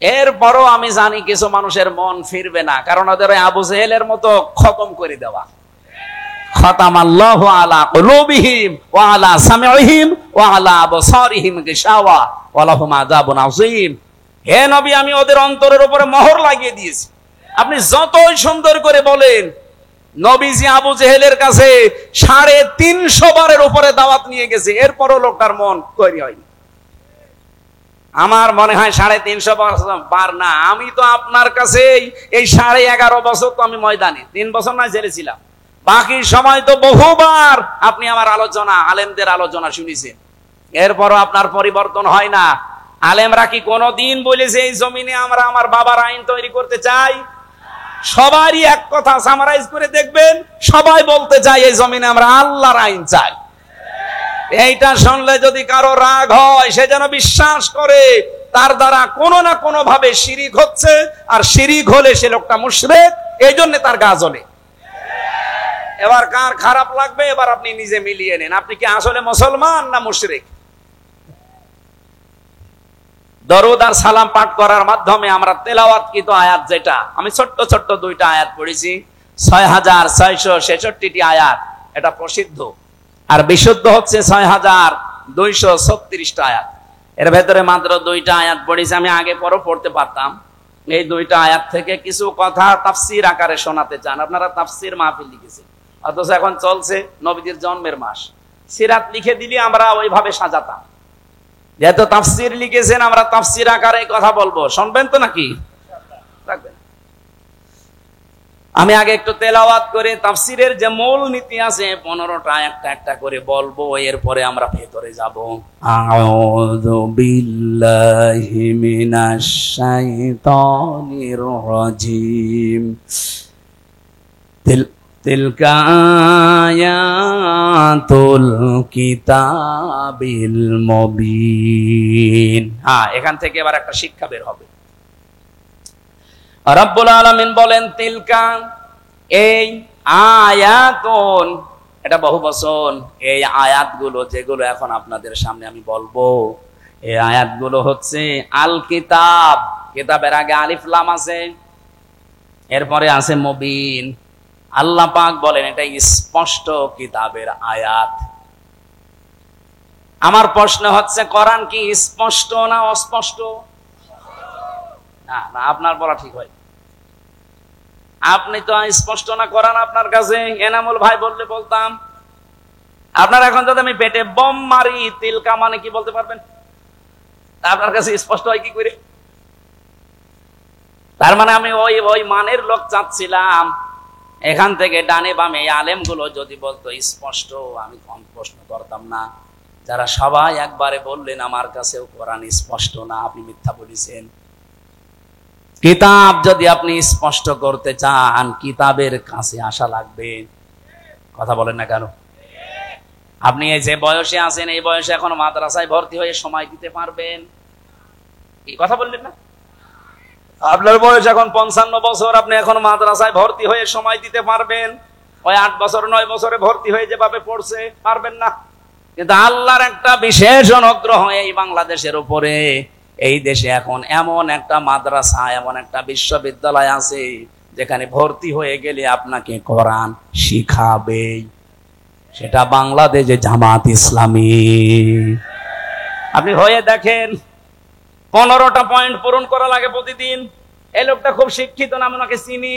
এরপরও আমি জানি কিছু মানুষের মন ফিরবে না, কারণ ওদের ওই আবু জেহেলের মতো খতম করে দেওয়া। খাতামাল্লাহু আলা কুলুবিহিম ওয়া আলা সামিইহিম ওয়া আলা আবসারিহিম গিশাওয়া ওয়া লাহুম আযাবুন আযীম। হে নবী, আমি ওদের অন্তরের উপরে মোহর লাগিয়ে দিয়েছি। আপনি যতই সুন্দর করে বলেন, নবীজি আবু জেহেলের কাছে 350 বারের উপরে দাওয়াত নিয়ে গেছে, এরপরও লোকটার মন তৈরি হয়নি। আমার মনে হয় 350 বার না, আমি তো আপনার কাছে এই 11.5 বছর তো আমি ময়দানে, 3 বছর না জেলে ছিলাম, বাকি সময় তো বহুবার আপনি আমার আলোচনা, আলেমদের আলোচনা শুনেছেন, এরপরও আপনার পরিবর্তন হয় না। আলেমরা কি কোনদিন বলেছে এই জমিনে আমরা আমার বাবার আইন তৈরি করতে চাই? সবারই এক কথা সামারাইজ করে দেখবেন, সবাই বলতে চাই এই জমিনে আমরা আল্লাহর আইন চাই। এইটা শুনলে যদি কারো রাগ হয়, সে যেন বিশ্বাস করে তার দ্বারা কোনো না কোনো ভাবে শিরিক হচ্ছে, আর শিরিক হলে সে লোকটা মুশরিক, এই জন্য তার গা জ্বলে। এবার কার খারাপ লাগবে, এবার আপনি নিজে মিলিয়ে নেন, আপনি কি আসলে মুসলমান না মুশরিক। দরুদ আর সালাম পাঠ করার মাধ্যমে আমরা তেলাওয়াতকৃত আয়াত, যেটা আমি ছোট্ট ছোট্ট 2টা আয়াত পড়েছি, 6666টি আয়াত, এটা প্রসিদ্ধ, আর বিশুদ্ধ হচ্ছে 6236টা আয়াত। এর ভেতরে মাত্র 2টা আয়াত পড়েছি, আমি আগে পরও পড়তে পারতাম। এই 2টা আয়াত থেকে কিছু কথা তাফসীর আকারে শোনাতে চান। আপনারা তাফসীর মাহফিল লিখেছেন, অথচ এখন চলছে নবীদের জন্মের মাস, সিরাত লিখে দিলে আমরা ওইভাবে সাজাতাম। যেহেতু তাফসীর লিখেছেন, আমরা তাফসীর আকারে কথা বলবো, শুনবেন তো নাকি? আমি আগে একটু তেলাওয়াত করে তাফসীরের যে মূল নীতি আছে 15টা একটা একটা করে বলবো, এরপরে আমরা ভেতরে যাব। আউযু বিল্লাহি মিনাশ শাইতানির রাজিম। তিলকা আয়াতুল কিতাবিল মুবিন। এখান থেকে এবার একটা শিক্ষা বের হবে। রব্বুল আলামিন বলেন তিলকা, এই আয়াতুন, এটা বহুবচন, এই আয়াতগুলো যেগুলো এখন আপনাদের সামনে আমি বলবো, এই আয়াতগুলো হচ্ছে আল কিতাব। কিতাবের আগে আলিফ লাম আছে, এরপরে আছে মুবিন। আল্লাহ পাক বলেন এটা স্পষ্ট কিতাবের আয়াত। আমার প্রশ্ন হচ্ছে, কোরআন কি স্পষ্ট না অস্পষ্ট? না, আপনার বলা ঠিক হয়। আপনি তো স্পষ্ট না কোরআন আপনার কাছে, এনামুল ভাই বললে বলতাম। আপনার এখন যদি আমি পেটে বোম মারি, তিলকা মানে কি বলতে পারবেন? আপনার কাছে স্পষ্ট হয় কি করে? তার মানে আমি ওই মানের লোক চাচ্ছিলাম। এখান থেকে ডানে বামে আলেমগুলো যদি বলতো স্পষ্ট, আমি কম প্রশ্ন করতাম না। যারা সবাই একবারে বললেন আমার কাছেও কোরআন স্পষ্ট না, আপনি মিথ্যা বলেছেন। কিতাব যদি আপনি স্পষ্ট করতে চান, কিতাবের কাছে আসা লাগবে। কথা বলেন না কেন? আপনি এই যে বয়সে আছেন, এই বয়সে এখন মাদ্রাসায় ভর্তি হয়ে সময় দিতে পারবেন? এই কথা বললেন না? আপনার বয়স এখন 55 বছর, আপনি এখন মাদ্রাসায় ভর্তি হয়ে সময় দিতে পারবেন? ওই 8 বছর 9 বছরে ভর্তি হয়ে যেভাবে পড়ছে, পারবেন না। কিন্তু আল্লাহর একটা বিশেষ অনুগ্রহ এই বাংলাদেশের উপরে, এই দেশে এখন এমন একটা মাদ্রাসা, এমন একটা বিশ্ববিদ্যালয় আছে যেখানে ভর্তি হয়ে গেলে আপনাকে কোরআন শিখাবে। সেটা বাংলাদেশে জামাত ইসলামী। আপনি হয়ে দেখেন, 15টা পয়েন্ট পূরণ করা লাগে প্রতিদিন। এই লোকটা খুব শিক্ষিত না, আমি ওনাকে চিনি,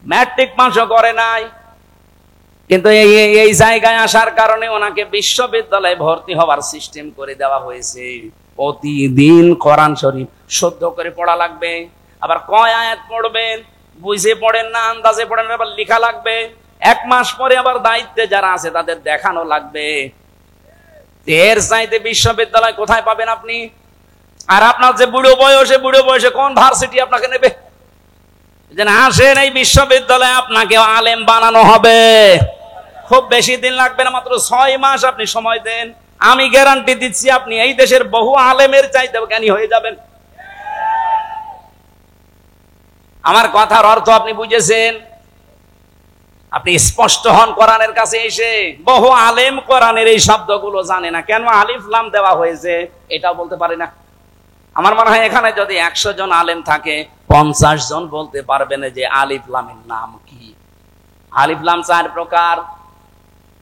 ম্যাট্রিক পাসও করে নাই, কিন্তু এই জায়গায় আসার কারণে ওনাকে বিশ্ববিদ্যালয়ে ভর্তি হওয়ার সিস্টেম করে দেওয়া হয়েছে। প্রতিদিন কোরআন শরীফ শুদ্ধ করে পড়া লাগবে। আবার কয় আয়াত পড়বেন, বুঝে পড়েন না, আন্দাজে পড়েন, আবার লেখা লাগবে। 1 মাস পরে আবার দায়িত্বে যারা আছে তাদের দেখানো লাগবে। এর চাইতে বিশ্ববিদ্যালয় কোথায় পাবেন আপনি? আর আপনার যে বুড়ো বয়সে কোন ভার্সিটি আপনাকে নেবে? আসেন এই বিশ্ববিদ্যালয়ে আপনাকে আলেম বানানো হবে। খুব বেশি দিন লাগবে না, মাত্র 6 মাস আপনি সময় দেন, আমি গ্যারান্টি দিচ্ছি আপনি এই দেশের বহু আলেমের চাইতে জ্ঞানী হয়ে যাবেন। আমার কথার অর্থ আপনি বুঝেছেন? আপনি স্পষ্ট হন কোরআনের কাছে এসে। বহু আলেম কোরআনের এই শব্দগুলো জানে না, কেন আলিফ লাম দেওয়া হয়েছে এটাও বলতে পারে না। আমার মনে হয় এখানে যদি 100 জন আলেম থাকে 50 জন বলতে পারবেন যে আলিফ লামের নাম কি। আলিফ লাম 4 প্রকার।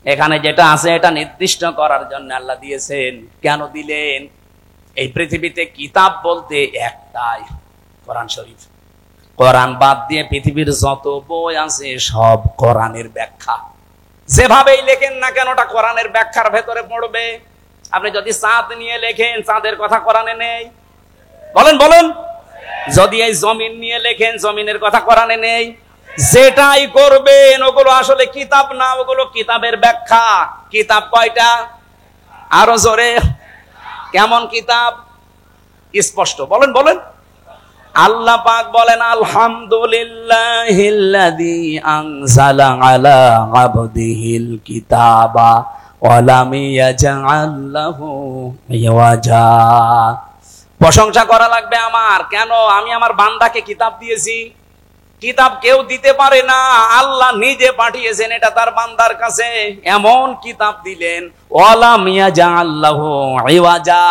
এখানে যেটা আছে এটা নির্দিষ্ট করার জন্য আল্লাহ দিয়েছেন। কেন দিলেন? এই পৃথিবীতে কিতাব বলতে একটাই, কোরআন শরীফ। কোরআন বাদ দিয়ে পৃথিবীর যত বই আছে সব কোরআনের ব্যাখ্যা। যেভাবেই লেখেন না কেন ওটা কোরআনের ব্যাখ্যার ভেতরে পড়বে। আপনি যদি চাঁদ নিয়ে লেখেন, চাঁদের কথা কোরআনে নেই। বলেন বলেন। যদি এই জমিন নিয়ে লেখেন, জমিনের কথা কোরআনে নেই। যেটাই করবেন ওগুলো আসলে কিতাব না, ওগুলো কিতাবের ব্যাখ্যা। কিতাব কয়টা? আরো জোরে। কেমন কিতাব? স্পষ্ট বলেন বলেন। আল্লাহ পাক বলেন আলহামদুলিল্লাহিল্লাযী আনজালা আলা আবদিহিল কিতাবা ওয়া লাম ইয়াজআল লাহু ইওয়াজা। প্রশংসা করা লাগবে আমার। কেন? আমি আমার বান্দাকে কিতাব দিয়েছি। কিতাব কেউ দিতে পারে না, আল্লাহ নিজে পাঠিয়েছেন এটা তার বান্দার কাছে। এমন কিতাব দিলেন ওয়া লাম ইয়াজআল লাহু ইওয়াজা,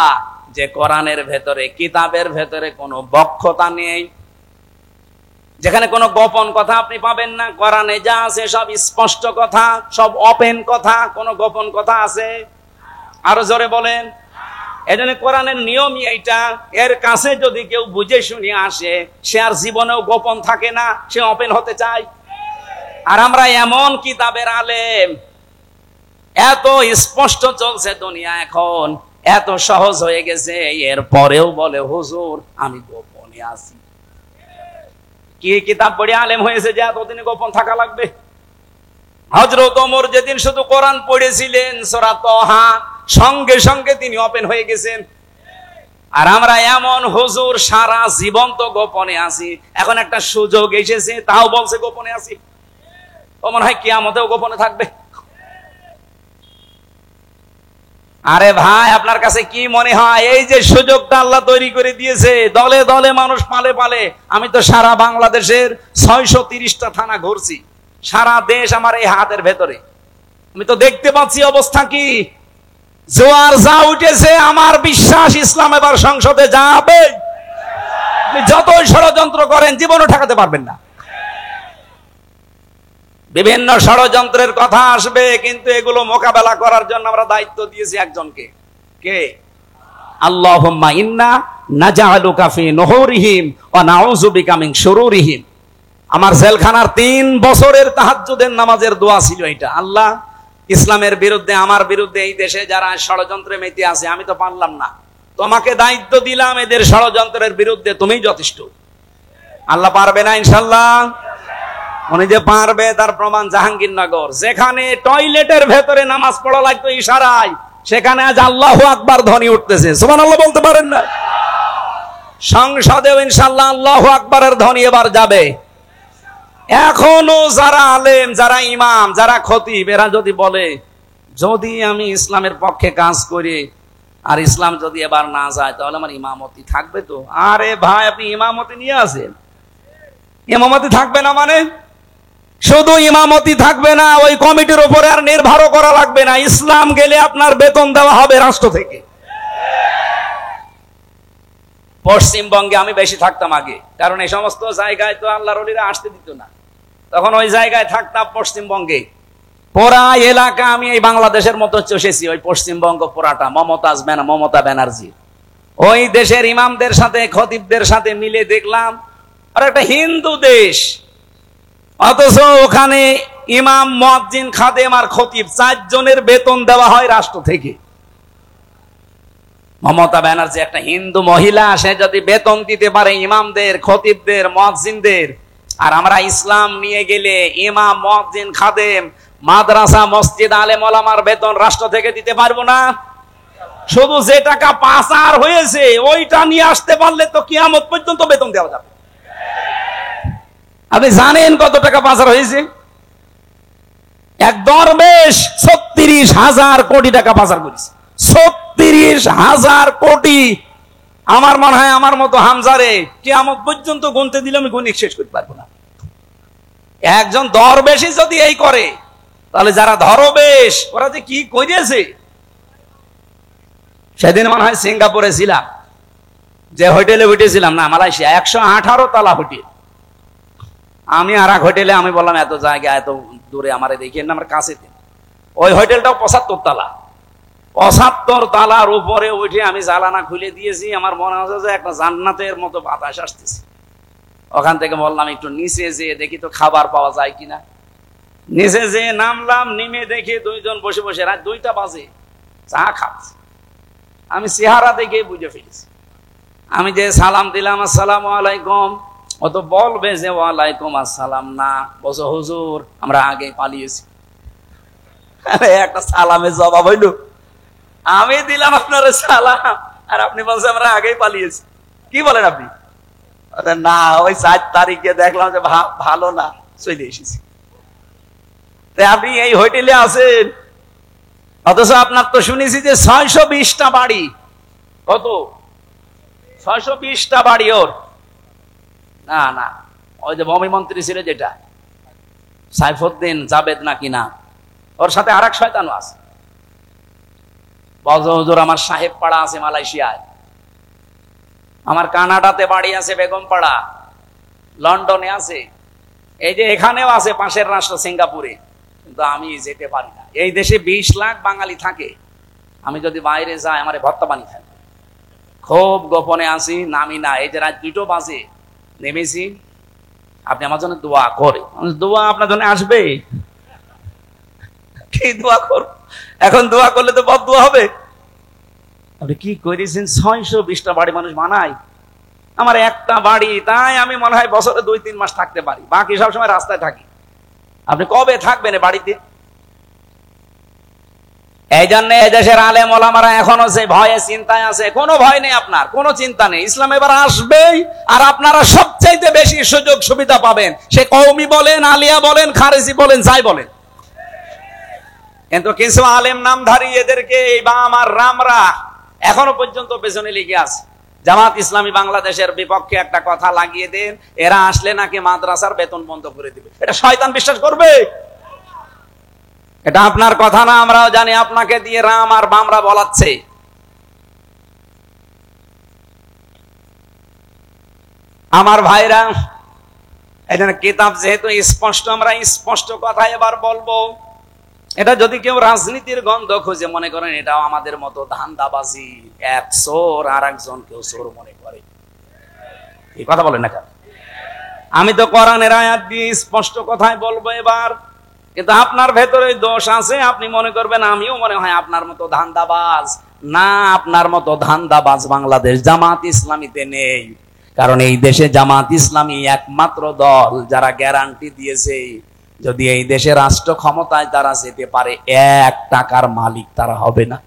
যে কোরআনের ভেতরে, কিতাবের ভেতরে কোনো বক্ষতা নেই, যেখানে কোনো গোপন কথা আপনি পাবেন না। কোরআনে যা আছে সব স্পষ্ট কথা, সব ওপেন কথা। কোনো গোপন কথা আছে? আরো জোরে বলেন। এজন্য কোরআনের নিয়মই এইটা। এর কাছে যদি কেউ বুঝে শুনে আসে, সে আর জীবনেও গোপন থাকে না, সে ওপেন হতে চায়। আর আমরা এমন কিতাবের আলেম, এত স্পষ্ট চলছে দুনিয়া এখন, এত সহজ হয়ে গেছে, এর পরেও বলে হুজুর আমি গোপনে আছি। কি কিতাব পড়ে আলেম হয়েছে যে এতদিনে গোপন থাকা লাগবে? হযরত ওমর যেদিন শুধু কোরআন পড়েছিলেন সূরা তাহা, সঙ্গে সঙ্গে তিনি ওপেন হয়ে গেছেন। আর আমরা এমন হুজুর সারা জীবন তো গোপনে আছি, এখন একটা সুযোগ এসেছে তাও বলছে গোপনে আছি। ও মনে হয় কিয়ামতেও গোপনে থাকবে। আরে ভাই, আপনার কাছে কি মনে হয় এই যে সুযোগটা আল্লাহ তৈরি করে দিয়েছে, দলে দলে মানুষ পালে পালে। আমি তো সারা বাংলাদেশের 630টা থানা ঘুরছি, সারা দেশ আমার এই হাতের ভেতরে। আমি তো দেখতে পাচ্ছি অবস্থা কি। জোয়ার যা উঠেছে, আমার বিশ্বাস ইসলাম এবার সংসদে যাবে। আপনি যতই ষড়যন্ত্র করেন জীবনও ঠেকাতে পারবেন না। বিভিন্ন ষড়যন্ত্রের কথা আসবে, কিন্তু এগুলো মোকাবেলা করার জন্য আমরা দায়িত্ব দিয়েছি একজনকে। কে? আল্লাহুম্মা ইন্না নাজআলুকা ফি নুহুরিহিম ওয়া নাউযু বিকা মিন শুরুরিহিম। আমার জেলখানার 3 বছরের তাহাজ্জুদের নামাজের দোয়া ছিল এটা। আল্লাহ, ইসলামের বিরুদ্ধে, আমার বিরুদ্ধে এই দেশে যারা ষড়যন্ত্রে মেতে আছে, আমি তো পারলাম না, তোমাকে দায়িত্ব দিলাম এদের ষড়যন্ত্রের বিরুদ্ধে, তুমিই যথেষ্ট। আল্লাহ পারবে না ইনশাআল্লাহ? উনি যে পারবে তার প্রমাণ জাহাঙ্গীরনগর, যেখানে টয়লেটের ভেতরে নামাজ পড়া লাগতো ইশারায়, সেখানে আজ আল্লাহু আকবার ধ্বনি উঠতেছে। সুবহানাল্লাহ বলতে পারেন না? সংসদেও ইনশাআল্লাহ আল্লাহু আকবারের ধ্বনি এবার যাবে। এখনো যারা আলেম, যারা ইমাম, যারা খতিব, এরা যদি বলে যদি আমি ইসলামের পক্ষে কাজ করি আর ইসলাম যদি এবার না যায় তাহলে আমার ইমামতি থাকবে তো? আরে ভাই, আপনি ইমামতি নিয়ে আসেন, ইমামতি থাকবে না মানে? শুধু ইমামতি থাকবে না, ওই কমিটির উপরে আর নির্ভরও করা লাগবে না। ইসলাম গেলে আপনার বেতন দেওয়া হবে রাষ্ট্র থেকে। পশ্চিমবঙ্গে আমি বেশি থাকতাম আগে, কারণ এই সমস্ত জায়গায় তো আল্লাহর ওলিরা আসতে দিত না। তখন ওই জায়গায় থাকতাম পশ্চিমবঙ্গে। পুরা এলাকা আমি এই বাংলাদেশের মতো চষেছি, ওই পশ্চিমবঙ্গ পুরাটা মমতা ব্যানার্জি। ওই দেশের ইমামদের সাথে, খতিবদের সাথে মিলে দেখলাম আর একটা হিন্দু দেশ, অথচ ওখানে ইমাম, মুয়াজ্জিন, খাদেম আর খতিব 4 জনের বেতন দেওয়া হয় রাষ্ট্র থেকে। মমতা ব্যানার্জি একটা হিন্দু মহিলা, সে যদি বেতন দিতে পারে ইমামদের, খতিবদের, মুয়াজ্জিনদের, আর আমরা ইসলাম নিয়ে গেলে ইমাম, মুয়াজ্জিন, খাদেম, মাদ্রাসা, মসজিদ, আলেম ওলামার বেতন রাষ্ট্র থেকে দিতে পারবো না? শুধু যে টাকা পাচার হয়েছে ওইটা নিয়ে আসতে পারলে তো কিয়ামত পর্যন্ত বেতন দেওয়া যাবে। আপনি জানেন কত টাকা পাচার হয়েছে? এক দরবেশ 36,000 কোটি টাকা পাচার করেছে। 36,000 কোটি। আমার মনে হয় আমার মতো হামজারে কিয়ামত পর্যন্ত গুনতে দিলে আমি গণিত শেষ করতে পারবো না। একজন দরবেশই যদি এই করে, তাহলে যারা ধরবেশ ওরা যে কি করেছে। সেদিন মনে হয় সিঙ্গাপুরে ছিলাম, যে হোটেলে উঠেছিলাম না মালয়েশিয়া, 118 তলা হোটেল। আমি আর এক হোটেলে আমি বললাম এত জায়গা এত দূরে আমারে দেখিয়ে না, আমার কাছে। ওই হোটেলটাও 75 তলা। 75 তালার উপরে উঠে আমি জানালা খুলে দিয়েছি, আমার মনে হচ্ছে যে একটা জান্নাতের মতো বাতাস আসতেছে। ওখান থেকে বললাম একটু নিচে যেয়ে দেখি তো খাবার পাওয়া যায় কিনা। নিচে যেয়ে নামলাম, নেমে দেখি দুইজন বসে বসে রাত 2টা বাজে চা খাচ্ছে। আমি চেহারা দেখে বুঝে ফেলেছি। আমি যে সালাম দিলাম আসসালামু আলাইকুম, ও তো বলবে যে ওয়ালাইকুম আসসালাম না, বলছো হুজুর আমরা আগে পালিয়েছি। একটা সালামের জবাব হইল, আমি দিলাম আপনার সালাম আর আপনি বলছেন আমরা আগেই পালিয়েছি। কি বলেন আপনি? না, ওই 4 তারিখে দেখলাম যে ভালো না, চলে এসেছি। আপনি এই হোটেলে আছেন, অথচ আপনার তো শুনেছি যে 620টা বাড়ি। কত? 620টা বাড়ি ওর। না না, ওই যে ভূমি মন্ত্রী ছিল যেটা সাইফুদ্দিন জাবেদ নাকি না, ওর সাথে আর এক শয়তানও আছে। বলছে হুজুর আমার সাহেব পাড়া আছে মালয়েশিয়ায়, আমার কানাডাতে বাড়ি আছে বেগমপাড়া, লন্ডনে আছে, এই যে এখানেও আছে পাশের রাষ্ট্র সিঙ্গাপুরে, কিন্তু আমি যেতে পারি না। এই দেশে 20 লাখ বাঙালি থাকে, আমি যদি বাইরে যাই আমার ভর্তা পানি থাকে। খুব গোপনে আছি, নামি না। এই যে রাত 2টো বাজে নেমেছি, আপনি আমার জন্য দোয়া করে। দোয়া আপনার জন্য আসবে, কি দোয়া করব? এখন দোয়া করলে তো বদদোয়া হবে। আপনি কি করেছেন? 620টা বাড়ি মানুষ বানায়, আমার একটা বাড়ি, তাই আমি মনে হয় বছরে 2-3 মাস থাকতে পারি, বাকি সব সময় রাস্তায় থাকি। আপনি কবে থাকবেন বাড়িতে? এই জন্য এদেশের আলেম ওলামারা এখনো যে ভয়ে চিন্তায় আছে। কোনো ভয় নেই, আপনার কোনো চিন্তা নেই। ইসলাম এবার আসবেই, আর আপনারা সবচাইতে বেশি সুযোগ সুবিধা পাবেন, সে কওমি বলেন, আলিয়া বলেন, খারেজি বলেন, যাই বলেন। কিন্তু কিছু আলেম নামধারী এদেরকে এই বাম আর রামরা এখনো পর্যন্ত পেছনে লেগে আছে। জামাত ইসলামী বাংলাদেশের বিপক্ষে একটা কথা লাগিয়ে দেন, এরা আসলে নাকি মাদ্রাসার বেতন বন্ধ করে দিবে। এটা শয়তান বিশ্বাস করবে? এটা আপনার কথা না, আমরাও জানি। আপনাকে দিয়ে রাম আর বামরা বলাচ্ছে। আমার ভাইরা, এখানে কিতাব যেহেতু স্পষ্ট, আমরা স্পষ্ট কথা এবার বলবো। এটা যদি কেউ রাজনীতির গন্ধ খুঁজে মনে করেন এটাও আমাদের মতো ধান্দাবাজি, এক চোর আর একজন কেউ চোর মনে করে, এই কথা বলেন না কেন? আমি তো কোরআনের আয়াত দিয়ে স্পষ্ট কথাই বলবো এবার। কিন্তু আপনার ভেতরে দোষ আছে, আপনি মনে করবেন আমিও মনে হয় আপনার মতো ধান্দাবাজ। না, আপনার মতো ধান্দাবাজ বাংলাদেশ জামাত ইসলামীতে নেই। কারণ এই দেশে জামাত ইসলামী একমাত্র দল যারা গ্যারান্টি দিয়েছে যদি এই দেশে রাষ্ট্র ক্ষমতায় তারা যেতে পারে, 1 টাকার মালিক তারা হবে না।